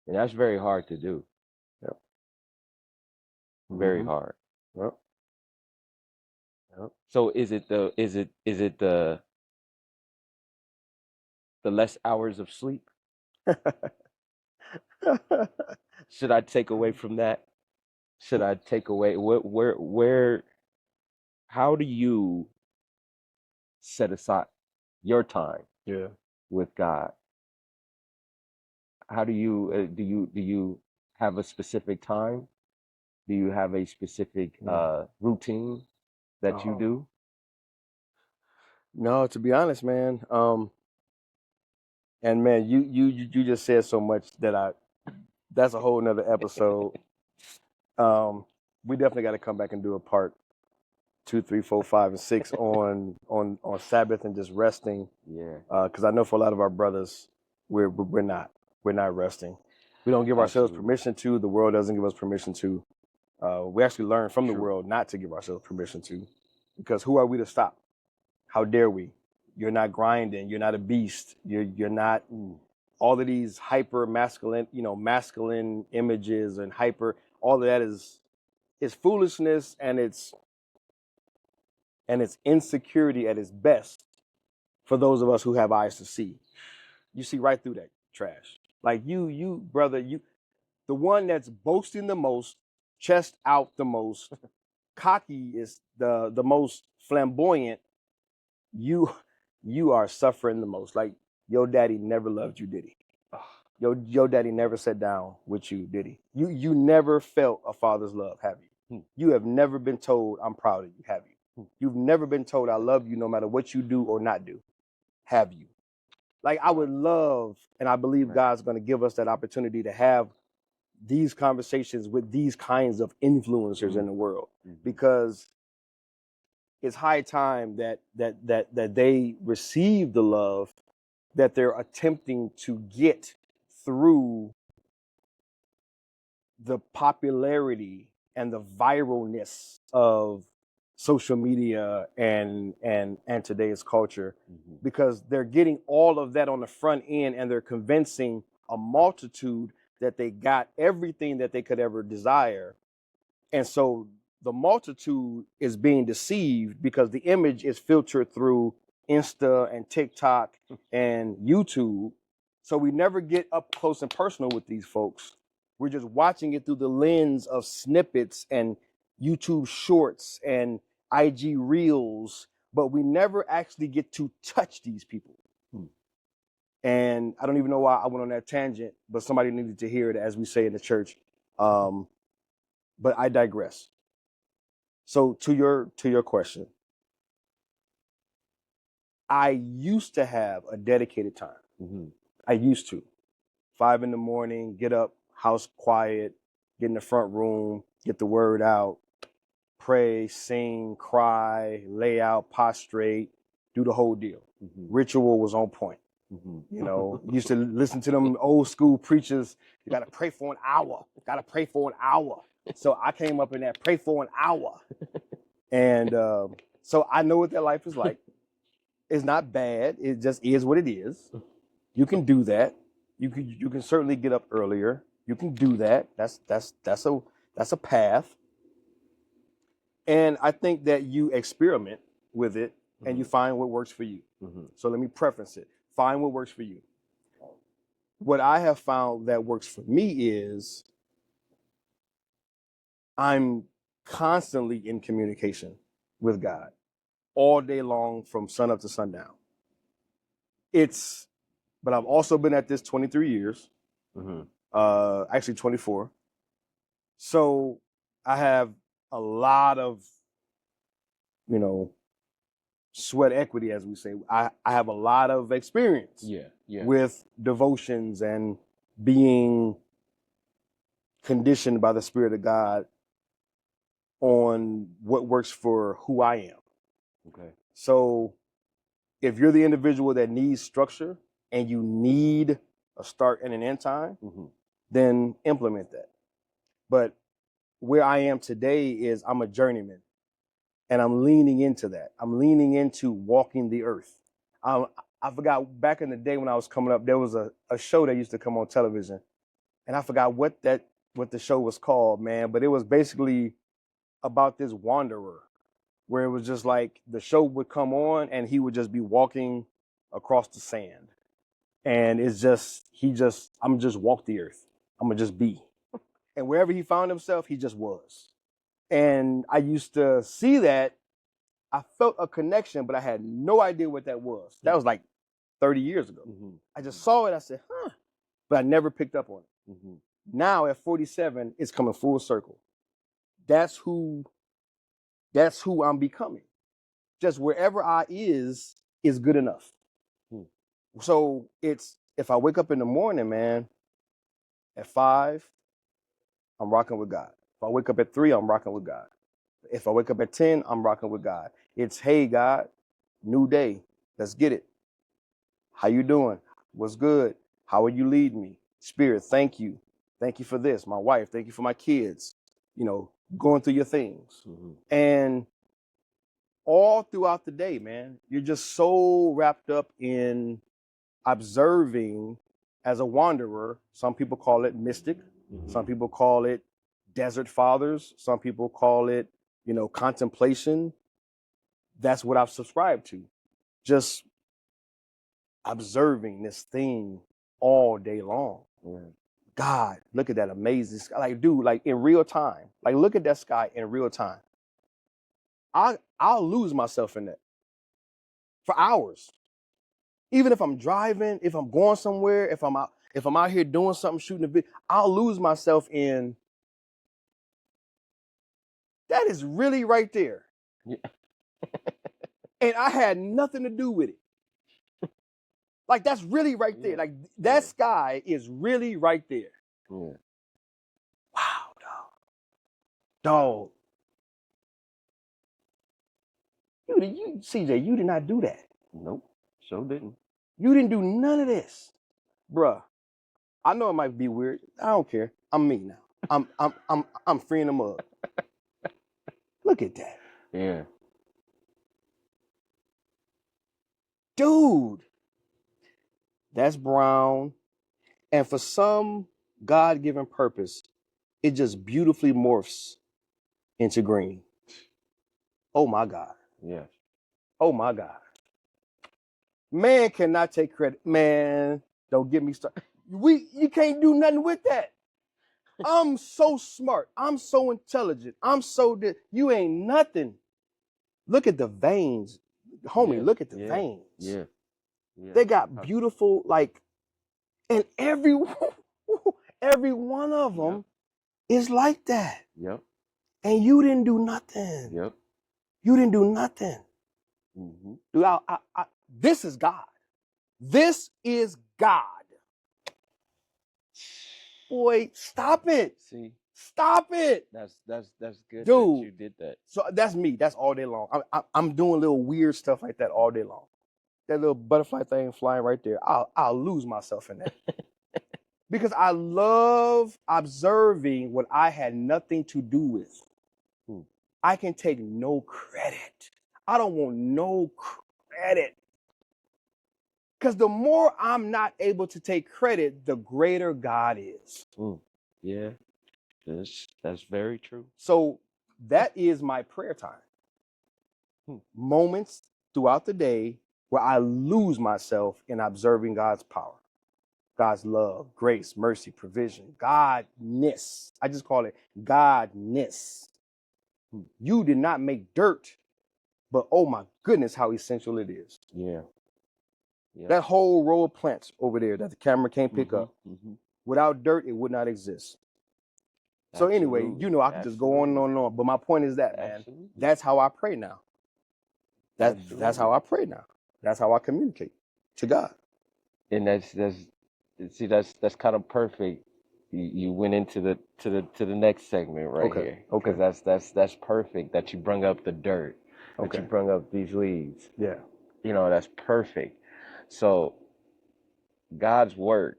And that's very hard to do. Yep. Very hard. Yep. Yep. So is it the less hours of sleep? Should I take away from that? Should I take away where how do you set aside your time Yeah. with God? How do you do you have a specific time? Do you have a specific routine that you do? No, to be honest, man. And man, you just said so much that that's a whole nother episode. We definitely got to come back and do a part 2, 3, 4, 5, and 6 on Sabbath and just resting. Yeah. Because I know for a lot of our brothers, we're not resting. We don't give ourselves Absolutely. permission to. The world doesn't give us permission to. We actually learn from the True. world not to give ourselves permission to, because who are we to stop? How dare we? You're not grinding. You're not a beast. You're not all of these hyper masculine, masculine images and hyper. All of that is foolishness, and it's insecurity at its best for those of us who have eyes to see. You see right through that trash. Like you brother, the one that's boasting the most, chest out the most, cocky is the most flamboyant. You are suffering the most. Like your daddy never loved you, did he? Your daddy never sat down with you, did he? You never felt a father's love, have you? You have never been told, I'm proud of you, have you? You've never been told, I love you no matter what you do or not do, have you? Like, I would love, and I believe God's going to give us that opportunity to have these conversations with these kinds of influencers in the world, because it's high time that they receive the love that they're attempting to get through the popularity and the viralness of social media and today's culture, because they're getting all of that on the front end, and they're convincing a multitude that they got everything that they could ever desire. And so the multitude is being deceived because the image is filtered through Insta and TikTok and YouTube. So we never get up close and personal with these folks. We're just watching it through the lens of snippets and YouTube shorts and IG reels, but we never actually get to touch these people. And I don't even know why I went on that tangent, but somebody needed to hear it, as we say in the church. But I digress. So to your question, I used to have a dedicated time. I used to. 5 a.m, get up, house quiet, get in the front room, get the word out, pray, sing, cry, lay out, prostrate, do the whole deal. Ritual was on point. Used to listen to them old school preachers. You got to pray for an hour. Got to pray for an hour. So I came up in that pray for an hour. And so I know what that life is like. It's not bad. It just is what it is. You can do that. You can certainly get up earlier. You can do that. That's a path. And I think that you experiment with it and you find what works for you. So let me preference it. Find what works for you. What I have found that works for me is I'm constantly in communication with God all day long from sunup to sundown. But I've also been at this 23 years, actually 24. So I have a lot of, sweat equity, as we say. I have a lot of experience with devotions and being conditioned by the Spirit of God on what works for who I am. So if you're the individual that needs structure and you need a start and an end time, then implement that. But where I am today is I'm a journeyman, and I'm leaning into that. I'm leaning into walking the earth. I forgot back in the day when I was coming up, there was a show that used to come on television, and I forgot what the show was called, man. But it was basically about this wanderer, where it was just like the show would come on and he would just be walking across the sand, and I'm just walk the earth. I'm gonna just be, and wherever he found himself, he just was. And I used to see that. I felt a connection, but I had no idea what that was. That was like 30 years ago. I just saw it. I said, huh, but I never picked up on it. Now at 47, it's coming full circle. That's who I'm becoming. Just wherever I is good enough. So it's, if I wake up in the morning, man, at 5, I'm rocking with God. If I wake up at 3, I'm rocking with God. If I wake up at 10, I'm rocking with God. It's, hey, God, new day. Let's get it. How you doing? What's good? How are you leading me? Spirit, thank you. Thank you for this. My wife, thank you for my kids. You know, going through your things. And all throughout the day, man, you're just so wrapped up in observing as a wanderer. Some people call it mystic. Some people call it desert fathers. Some people call it, contemplation. That's what I've subscribed to. Just observing this thing all day long. God, look at that amazing sky. Like, dude, like in real time. Like, look at that sky in real time. I'll lose myself in that for hours. Even if I'm driving, if I'm going somewhere, if I'm out here doing something, shooting a video, I'll lose myself in that is really right there. And I had nothing to do with it. Like, that's really right there. Like, that sky is really right there. Wow, dog. CJ, you did not do that. Nope, sure didn't. You didn't do none of this, bruh. I know it might be weird. I don't care. I'm me now. I'm freeing them up. Look at that. Yeah. Dude. That's brown. And for some God-given purpose, it just beautifully morphs into green. Oh my God. Yeah. Oh my God. Man cannot take credit. Man, don't get me started. You can't do nothing with that. I'm so smart. I'm so intelligent. You ain't nothing. Look at the veins. Homie, look at the veins. Yeah. They got beautiful, like, and every one of them is like that. Yep. And you didn't do nothing. Yep. You didn't do nothing. Dude, this is God. This is God. Boy, stop it. See, stop it. That's good. Dude, that you did that. So that's me. That's all day long. I'm doing little weird stuff like that all day long. That little butterfly thing flying right there. I'll lose myself in that. Because I love observing what I had nothing to do with. I can take no credit. I don't want no credit. Because the more I'm not able to take credit, the greater God is. Yeah, that's very true. So that is my prayer time. Moments throughout the day where I lose myself in observing God's power, God's love, grace, mercy, provision, Godness. I just call it Godness. You did not make dirt, but oh my goodness, how essential it is. Yeah. That whole row of plants over there that the camera can't pick up. Without dirt, it would not exist. So anyway, I could just go on and on and on. But my point is that, man, that's how I pray now. That's how I pray now. That's how I communicate to God. And that's kind of perfect. You went into the next segment right here. Okay. Because that's perfect that you bring up the dirt. But you Okay. bring up these leads. Yeah. You know, that's perfect. So God's work,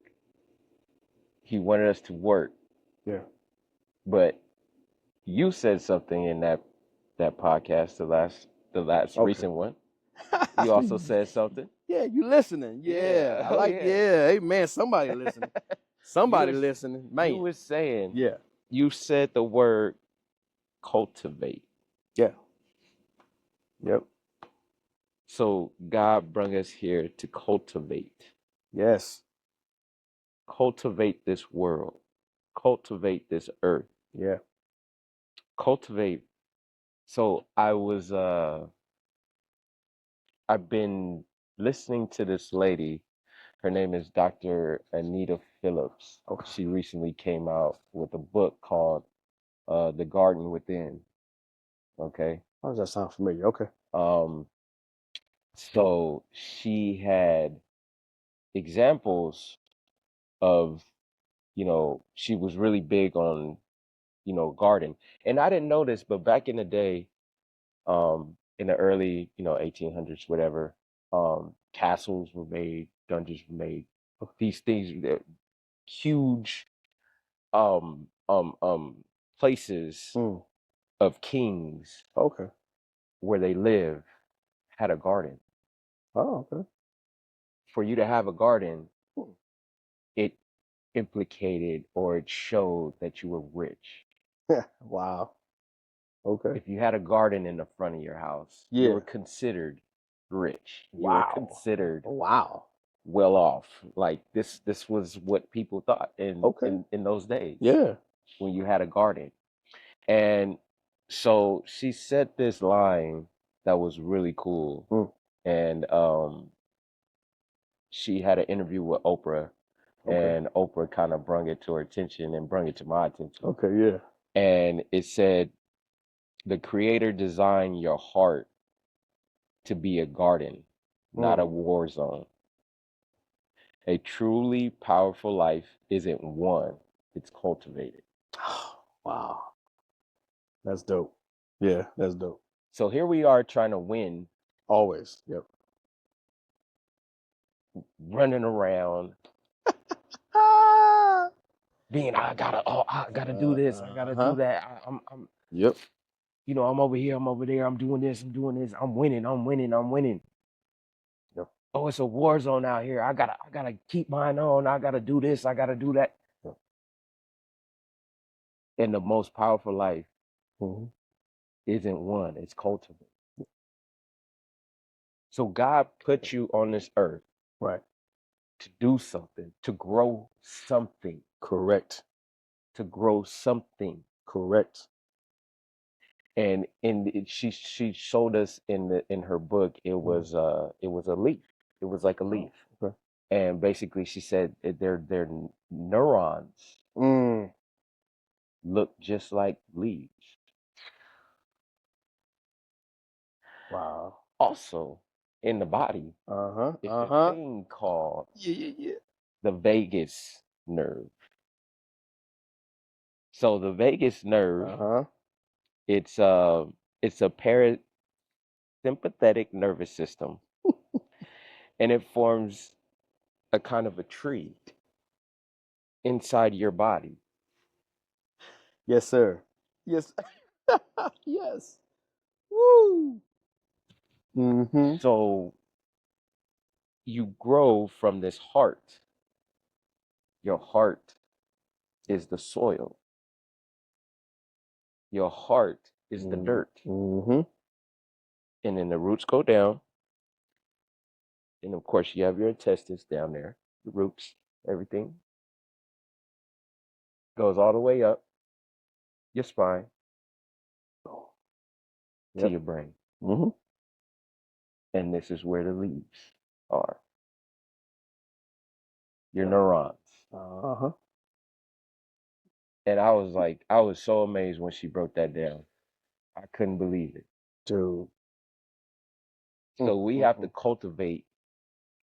he wanted us to work, Yeah. but you said something in that podcast, the last Okay. recent one. You also said something. Yeah, you listening. Yeah. Yeah. I Oh like, yeah. yeah. Hey, man, somebody listening. Somebody was- listening. You Man. were saying, Yeah. you said the word cultivate. Yeah. Yep. So God brought us here to cultivate. Yes. Cultivate this world. Cultivate this earth. Yeah. Cultivate. So I've been listening to this lady. Her name is Dr. Anita Phillips. Okay. She recently came out with a book called The Garden Within. Okay. How does that sound familiar? Okay. So she had examples of, she was really big on, garden. And I didn't know this, but back in the day, in the early, 1800s, whatever, castles were made, dungeons were made. These things, huge places Mm. of kings Okay. where they live had a garden. Oh, okay. For you to have a garden, Hmm. it implicated or it showed that you were rich. Wow. Okay. If you had a garden in the front of your house, you Yeah. were considered rich. You were Wow. considered Wow. well off. Like this was what people thought Okay. in those days Yeah. when you had a garden. And so she said this line that was really cool. Mm. And she had an interview with Oprah, Okay. and Oprah kind of brung it to her attention and brung it to my attention. Okay. Yeah. And it said, the creator designed your heart to be a garden, not a Mm. war zone. A truly powerful life isn't won, it's cultivated. Wow. That's dope. Yeah, that's dope. So here we are trying to win, Always. Yep. running around, Ah. being, I gotta do this, I gotta do that. I'm Yep. I'm over here, I'm over there, I'm doing this, I'm winning, I'm winning, I'm winning. Yep. Oh, it's a war zone out here. I gotta keep mine on. I gotta do this, I gotta do that. Yep. And the most powerful life Mm-hmm. isn't won, it's cultivated. So God put you on this earth Right. to do something, to grow something, Correct. to grow something. Correct. And she showed us in her book, it was a leaf. It was like a leaf. Oh, okay. And basically she said their neurons Mm. look just like leaves. Wow. Also, in the body, Uh-huh. it's a Uh-huh. thing called Yeah. the vagus nerve. So the vagus nerve, Uh-huh. it's a parasympathetic nervous system, and it forms a kind of a tree inside your body. Yes, sir. Yes. Yes. Woo. Mm-hmm. So you grow from this heart. Your heart is the soil. Your heart is the dirt. Mm-hmm. And then the roots go down. And of course, you have your intestines down there, the roots, everything goes all the way up your spine to Yep. your brain. Mm-hmm. And this is where the leaves are, your Yep. neurons. Uh-huh. And I was so amazed when she broke that down. I couldn't believe it. Dude. So we have to cultivate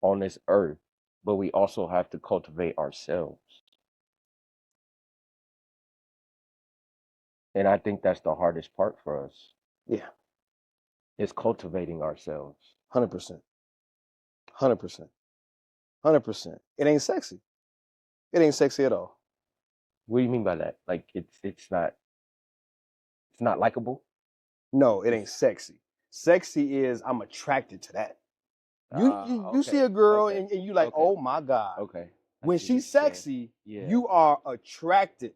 on this earth, but we also have to cultivate ourselves. And I think that's the hardest part for us. Yeah. It's cultivating ourselves. 100%. 100%. 100%. It ain't sexy. It ain't sexy at all. What do you mean by that? Like it's not likable? No, it ain't sexy. Sexy is I'm attracted to that. You see a girl and you like, oh my God. Okay. When she's sexy, you are attracted.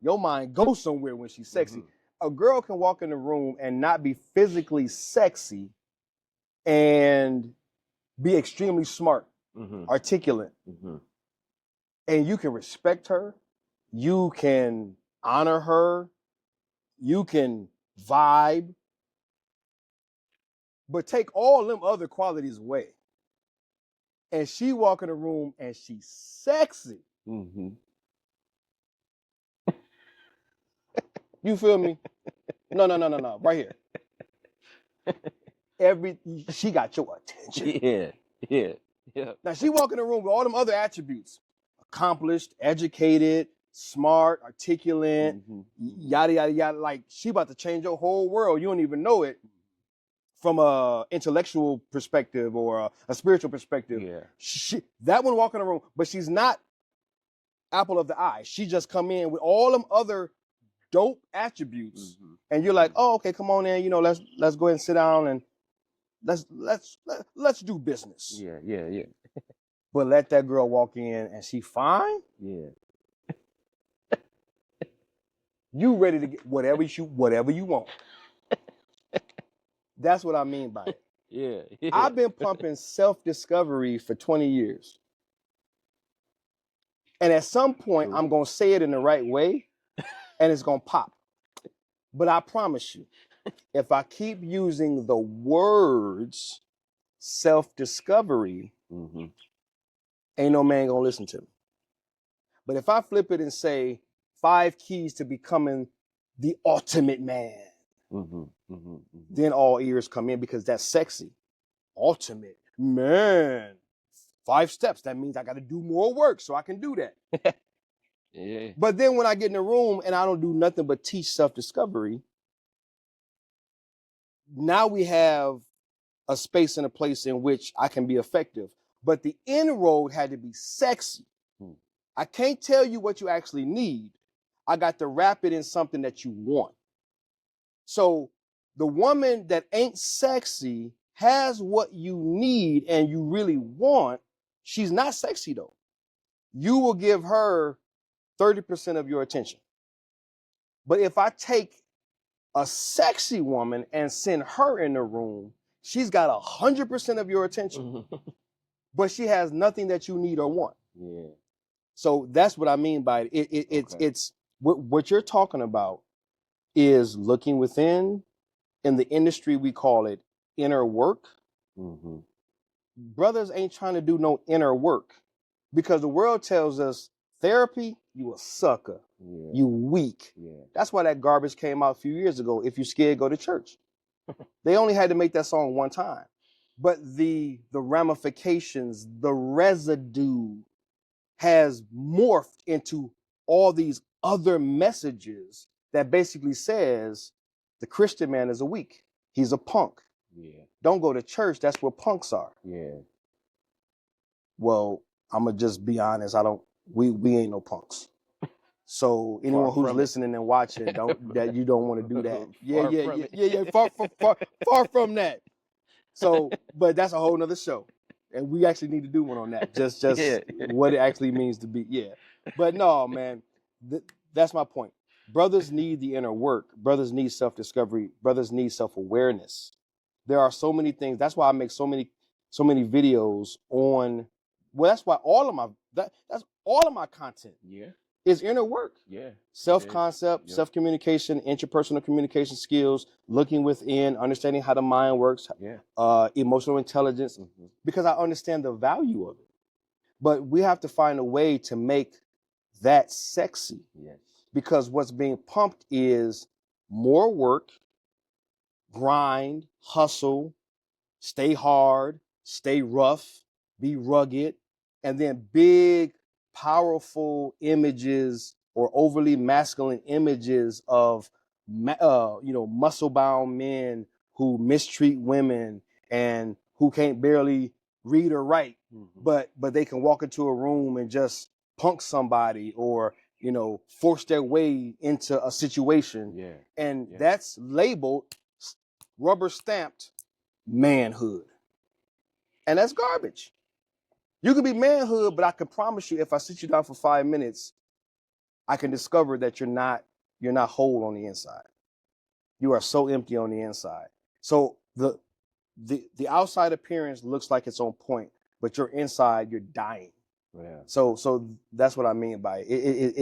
Your mind goes somewhere when she's sexy. A girl can walk in the room and not be physically sexy and be extremely smart, articulate. And you can respect her. You can honor her. You can vibe. But take all them other qualities away. And she walk in the room and she's sexy. You feel me? No. Right here. She got your attention. Yeah. Now she walk in the room with all them other attributes. Accomplished, educated, smart, articulate, yada, yada, yada. Like she about to change your whole world. You don't even know it from a intellectual perspective or a spiritual perspective. Yeah. That one walk in the room, but she's not apple of the eye. She just come in with all them other dope attributes. And you're like, oh, okay, come on in. You know, let's go ahead and sit down and let's do business. Yeah. But let that girl walk in and she fine. Yeah. You ready to get whatever you want. That's what I mean by it. Yeah. I've been pumping self-discovery for 20 years. And at some point, I'm going to say it in the right way and it's going to pop. But I promise you, if I keep using the words self-discovery, ain't no man going to listen to me. But if I flip it and say 5 keys to becoming the ultimate man, then all ears come in because that's sexy. Ultimate man. 5 steps. That means I got to do more work so I can do that. Yeah. But then when I get in the room and I don't do nothing but teach self-discovery, now we have a space and a place in which I can be effective. But the inroad had to be sexy. I can't tell you what you actually need. I got to wrap it in something that you want. So the woman that ain't sexy has what you need and you really want. She's not sexy though. You will give her 30% of your attention. But if I take a sexy woman and send her in the room, she's got 100% of your attention, but she has nothing that you need or want. Yeah. So that's what I mean by it. It's what you're talking about is looking within. In the industry, we call it inner work. Brothers ain't trying to do no inner work because the world tells us therapy, you a sucker, you weak. That's why that garbage came out a few years ago. If you scared, go to church. They only had to make that song one time. But the ramifications, the residue has morphed into all these other messages that basically says the Christian man is a weak. He's a punk. Don't go to church. That's where punks are. Well, I'm going to just be honest. We ain't no punks. So anyone who's listening and watching, you don't want to do that. Yeah. Far from that. So, but that's a whole nother show. And we actually need to do one on that. Just what it actually means to be. Yeah. But no, man, that's my point. Brothers need the inner work. Brothers need self-discovery. Brothers need self-awareness. There are so many things. That's why I make so many videos on. Well, that's why that's all of my content. Is inner work. Self-concept, self-communication, interpersonal communication skills, looking within, understanding how the mind works, emotional intelligence, because I understand the value of it. But we have to find a way to make that sexy. Because what's being pumped is more work, grind, hustle, stay hard, stay rough, be rugged, and then big, powerful images or overly masculine images of muscle-bound men who mistreat women and who can't barely read or write, but they can walk into a room and just punk somebody or, you know, force their way into a situation. Yeah. And Yeah. that's labeled, rubber stamped manhood. And that's garbage. You could be manhood, but I can promise you, if I sit you down for 5 minutes, I can discover that you're not whole on the inside. You are so empty on the inside. So the outside appearance looks like it's on point, but you're inside, you're dying. Yeah. So that's what I mean by it.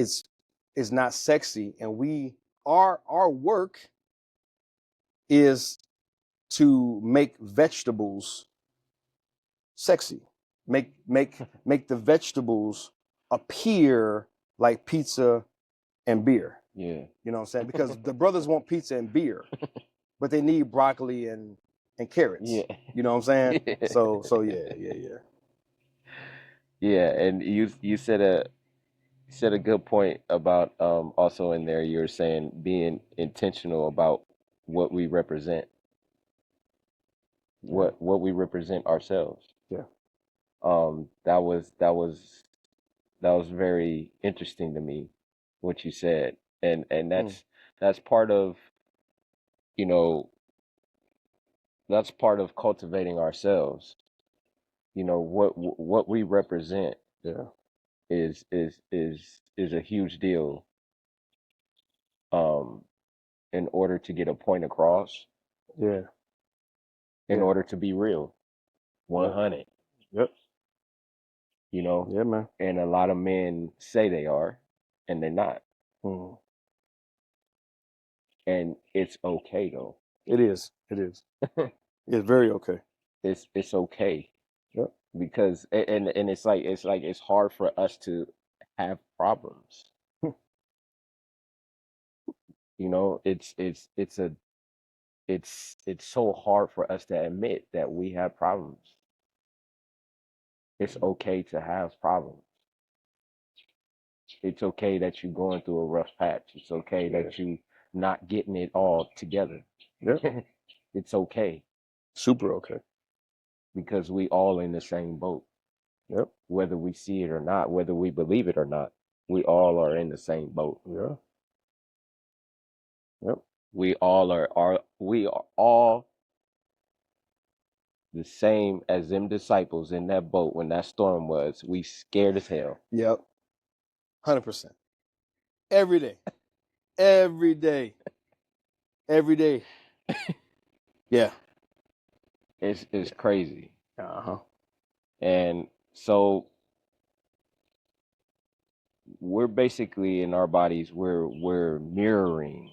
It's not sexy, and our work is to make vegetables sexy. Make the vegetables appear like pizza and beer. Yeah. You know what I'm saying? Because the brothers want pizza and beer, but they need broccoli and carrots. Yeah. You know what I'm saying? Yeah. So yeah. Yeah, and you said a good point about also in there you're saying being intentional about what we represent, what we represent ourselves. Yeah. That was very interesting to me what you said, and that's part of, you know, that's part of cultivating ourselves. You know, what we represent Yeah. is a huge deal um in order to get a point across, Yeah. in Yeah. order to be real, 100. Yep. You know, Yeah, man. and a lot of men say they are and they're not, Mm. and it's okay though. It is. It's very okay. It's okay, Yep. because and it's like it's hard for us to have problems. You know, it's so hard for us to admit that we have problems. It's okay to have problems. It's okay that you're going through a rough patch. It's okay that you not getting it all together. Yep. It's okay, Super okay. because we all in the same boat. Yep. Whether we see it or not, whether we believe it or not, we all are in the same boat. Yeah. Yep. We all we are all the same as them disciples in that boat when that storm was. We scared as hell. Yep. 100%. Every day. Every day. Every day. Yeah. It's crazy. Uh-huh. And so we're basically in our bodies, we're mirroring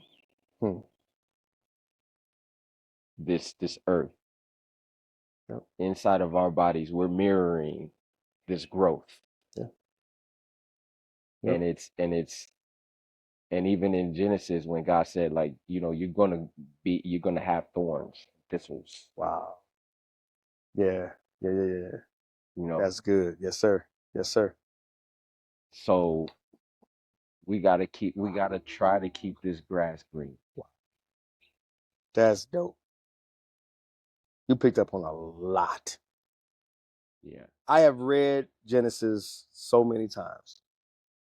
this earth. Yep. Inside of our bodies, we're mirroring this growth. Yeah. Yep. And even in Genesis, when God said, like, you know, you're gonna have thorns, thistles. Wow. Yeah. You know, That's good. Yes, sir. Yes, sir. so we gotta try to keep this grass green. That's dope. You picked up on a lot. Yeah. I have read Genesis so many times.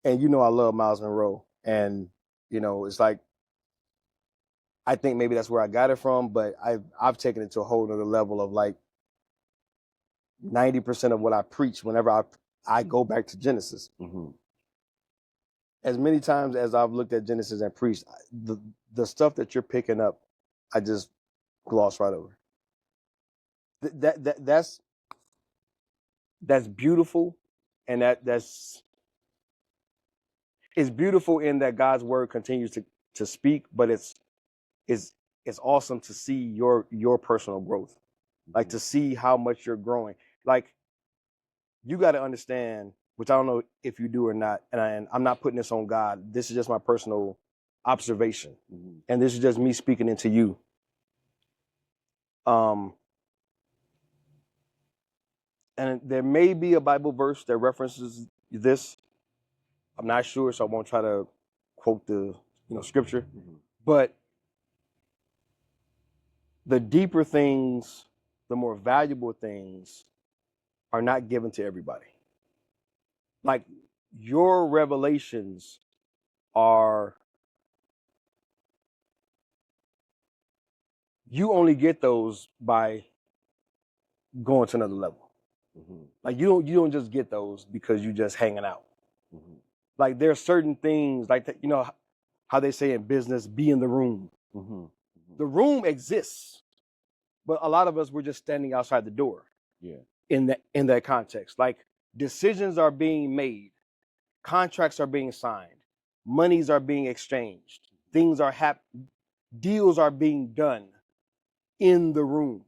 And you know I love Miles Monroe. And, you know, it's like, I think maybe that's where I got it from, but I've taken it to a whole nother level of like 90% of what I preach whenever I go back to Genesis. Mm-hmm. As many times as I've looked at Genesis and preached, the stuff that you're picking up, I just gloss right over. That's beautiful, and that's it's beautiful in that God's word continues to speak, but it's awesome to see your personal growth, like to see how much you're growing. Like, you got to understand, which I don't know if you do or not, and I'm not putting this on God. This is just my personal observation, and this is just me speaking into you. And there may be a Bible verse that references this. I'm not sure, so I won't try to quote the scripture. But the deeper things, the more valuable things are not given to everybody. Like your revelations are, you only get those by going to another level. Mm-hmm. Like you don't just get those because you just hanging out. Mm-hmm. Like there are certain things like that, you know how they say in business, be in the room. Mm-hmm. Mm-hmm. The room exists, but a lot of us were just standing outside the door. Yeah. In that context, like decisions are being made, contracts are being signed, monies are being exchanged, things are deals are being done in the room.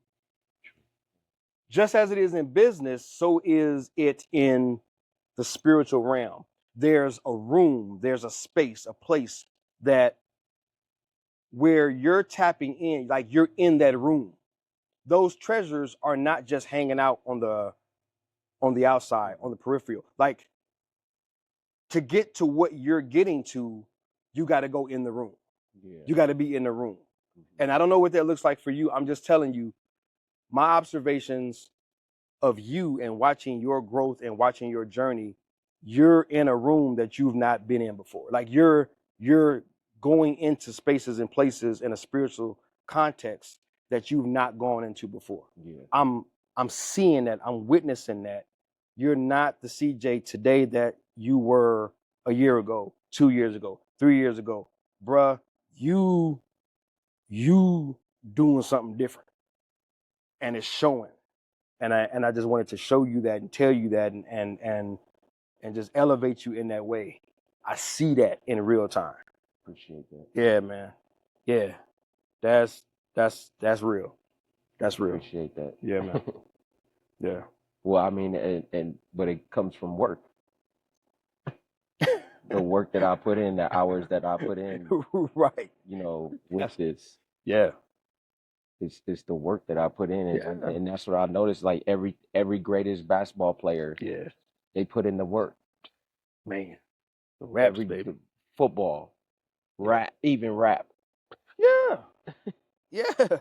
Just as it is in business, so is it in the spiritual realm. There's a room, there's a space, a place that where you're tapping in, like you're in that room. Those treasures are not just hanging out on the outside, on the peripheral. Like to get to what you're getting to, you got to go in the room. Yeah. You got to be in the room. Mm-hmm. And I don't know what that looks like for you. I'm just telling you my observations of you and watching your growth and watching your journey. You're in a room that you've not been in before. Like you're going into spaces and places in a spiritual context that you've not gone into before. Yeah. I'm seeing that. I'm witnessing that. You're not the CJ today that you were a year ago, 2 years ago, 3 years ago. Bruh, you doing something different. And it's showing. And I just wanted to show you that and tell you that and just elevate you in that way. I see that in real time. Appreciate that. Yeah, man. Yeah. That's real. That's real. Appreciate that. Yeah, man. Yeah. Well, I mean, but it comes from work. The work that I put in, the hours that I put in, Right. you know, with this, Yeah. it's the work that I put in, Yeah. and that's what I noticed. Like every greatest basketball player, Yeah. they put in the work. Man. The raps, Every baby. football, rap, even rap, Yeah. Yeah.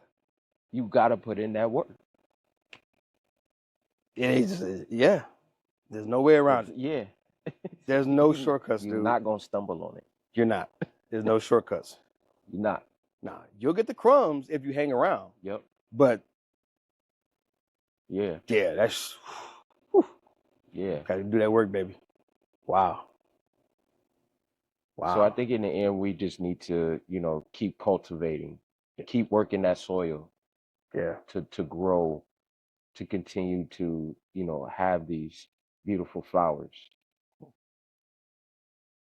you gotta put in that work. It is. Yeah. There's no way around it. Yeah. There's no shortcuts, You're dude. not gonna stumble on it. You're not. There's no shortcuts. You're not. Nah, you'll get the crumbs if you hang around. Yep. But Yeah. yeah, that's Yeah. gotta do that work, baby. Wow. Wow. So I think in the end, we just need to, you know, keep cultivating, keep working that soil Yeah. to grow, to continue to, you know, have these beautiful flowers,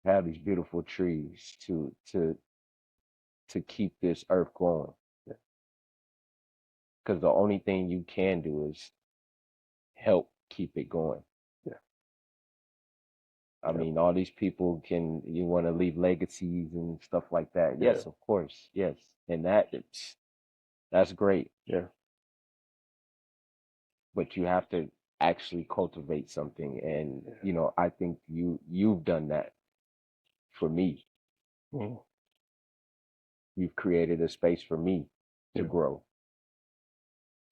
have these beautiful trees to keep this earth going. Because the only thing you can do is help keep it going. Yeah. I mean, all these people you want to leave legacies and stuff like that. Yeah. Yes, of course. Yes. And that's great. Yeah. But you have to actually cultivate something. And, you know, I think you've done that for me. Mhm. You've created a space for me to Yeah. grow,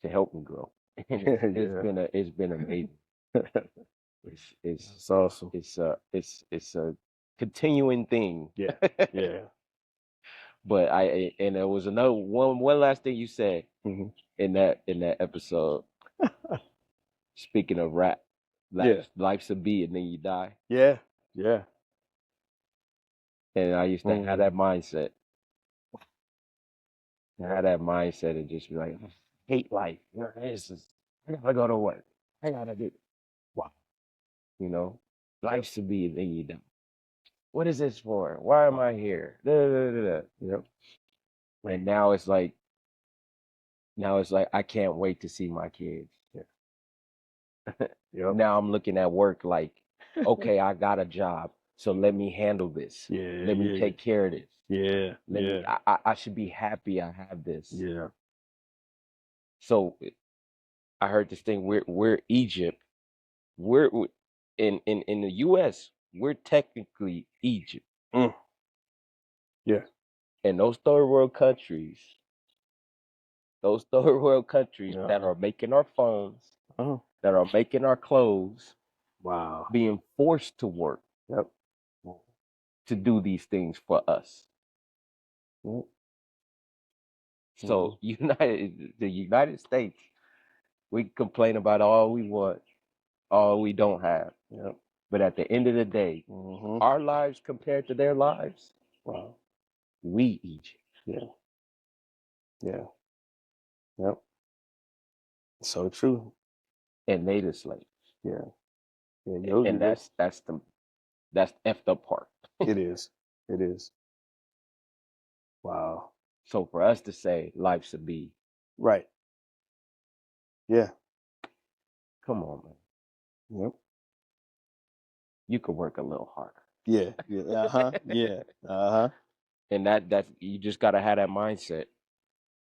to help me grow. And it's been amazing. It's That's awesome. it's a continuing thing. Yeah. Yeah. But and there was another one last thing you said Mhm. in that episode. Speaking of rap, life's a beat and then you die. Yeah. Yeah. And I used to have that mindset. I had that mindset and just be like, I hate life. You know, I gotta go to work. I gotta do. Wow. You know, life's a beat and then you die. What is this for? Why am I here? Da, da, da, da. Yep. And now it's like I can't wait to see my kids. Yep. Now I'm looking at work like, okay, I got a job, so let me handle this. Yeah. Let me take care of this. Yeah. I should be happy I have this. Yeah. So I heard this thing. We're Egypt. We're in the U.S. We're technically Egypt. Yeah. And those third world countries, those third world countries that are making our phones, that are making our clothes, being forced to work to do these things for us. So the United States, we complain about all we want, all we don't have. But at the end of the day, our lives compared to their lives, we Egypt. So true. And they the slaves. And that's the effed up part. It is. Wow. So for us to say life's a B. Right. Yeah. Come on, man. You could work a little harder. Yeah. And that's you just gotta have that mindset.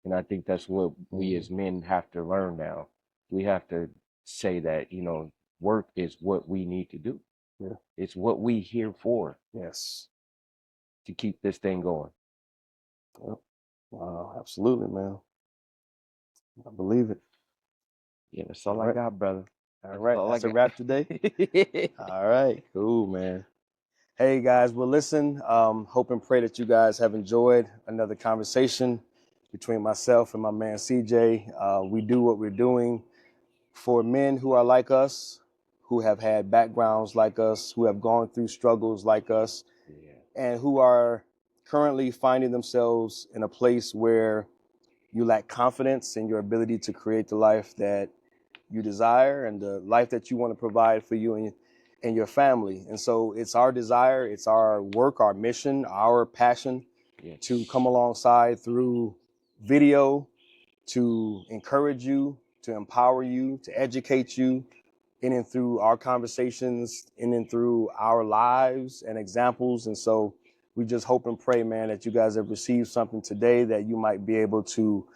And I think that's what we as men have to learn now. We have to say that, work is what we need to do. It's what we here for. Yes. To keep this thing going. Wow, absolutely, man. I believe it. Yeah, that's all I got, brother. All right, that's a wrap today. All right, cool, man. Hey guys, well listen, hope and pray that you guys have enjoyed another conversation between myself and my man CJ. We do what we're doing for men who are like us, who have had backgrounds like us, who have gone through struggles like us, and who are currently finding themselves in a place where you lack confidence in your ability to create the life that you desire and the life that you want to provide for you and your family. And so it's our desire, it's our work, our mission, our passion to come alongside through video, to encourage you, to empower you, to educate you, in and through our conversations, in and through our lives and examples. And so we just hope and pray, man, that you guys have received something today that you might be able to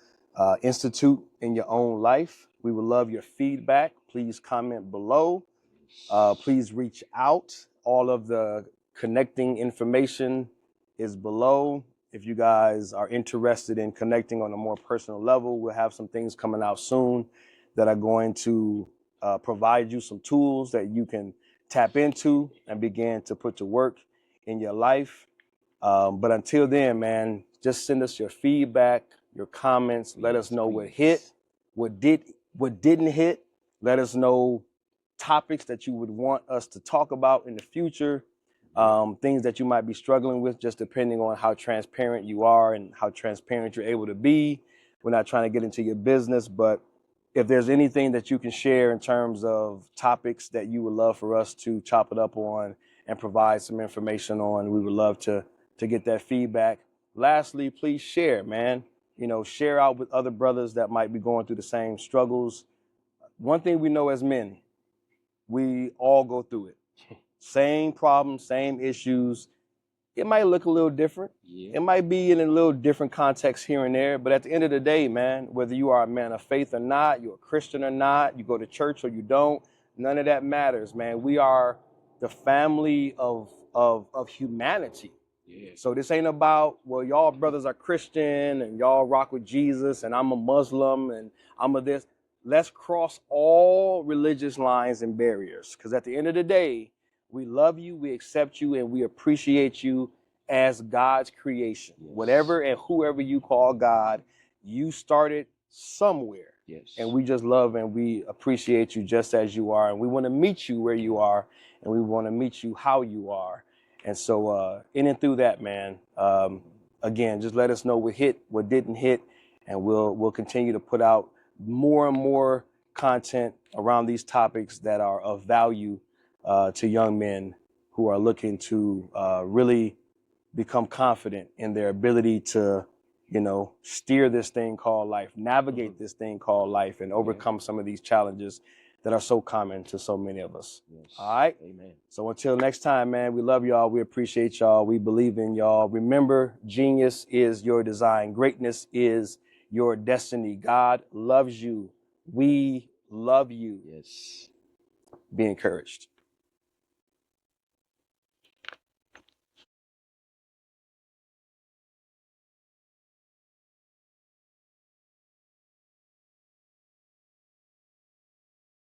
institute in your own life. We would love your feedback. Please comment below. Please reach out. All of the connecting information is below. If you guys are interested in connecting on a more personal level, we'll have some things coming out soon that are going to provide you some tools that you can tap into and begin to put to work in your life. But until then, man, just send us your feedback, your comments. Let us know what hit, what didn't hit. Let us know topics that you would want us to talk about in the future. Things that you might be struggling with, just depending on how transparent you are and how transparent you're able to be. We're not trying to get into your business, but if there's anything that you can share in terms of topics that you would love for us to chop it up on and provide some information on, we would love to get that feedback. Lastly, please share, man. Share out with other brothers that might be going through the same struggles. One thing we know as men, we all go through it. Same problems, same issues. It might look a little different. It might be in a little different context here and there. But at the end of the day, man, whether you are a man of faith or not, you're a Christian or not, you go to church or you don't, none of that matters, man. We are the family of humanity. So this ain't about, well, y'all brothers are Christian and y'all rock with Jesus and I'm a Muslim and I'm a this. Let's cross all religious lines and barriers. Because at the end of the day, we love you, we accept you, and we appreciate you as God's creation. Whatever and whoever you call God, you started somewhere. And we just love and we appreciate you just as you are. And we want to meet you where you are, and we want to meet you how you are. And so in and through that, man, again, just let us know what hit, what didn't hit, and we'll continue to put out more and more content around these topics that are of value to young men who are looking to really become confident in their ability to, steer this thing called life, navigate this thing called life, and overcome some of these challenges that are so common to so many of us. All right? Amen. So until next time, man, we love y'all. We appreciate y'all. We believe in y'all. Remember, genius is your design. Greatness is your destiny. God loves you. We love you. Yes. Be encouraged.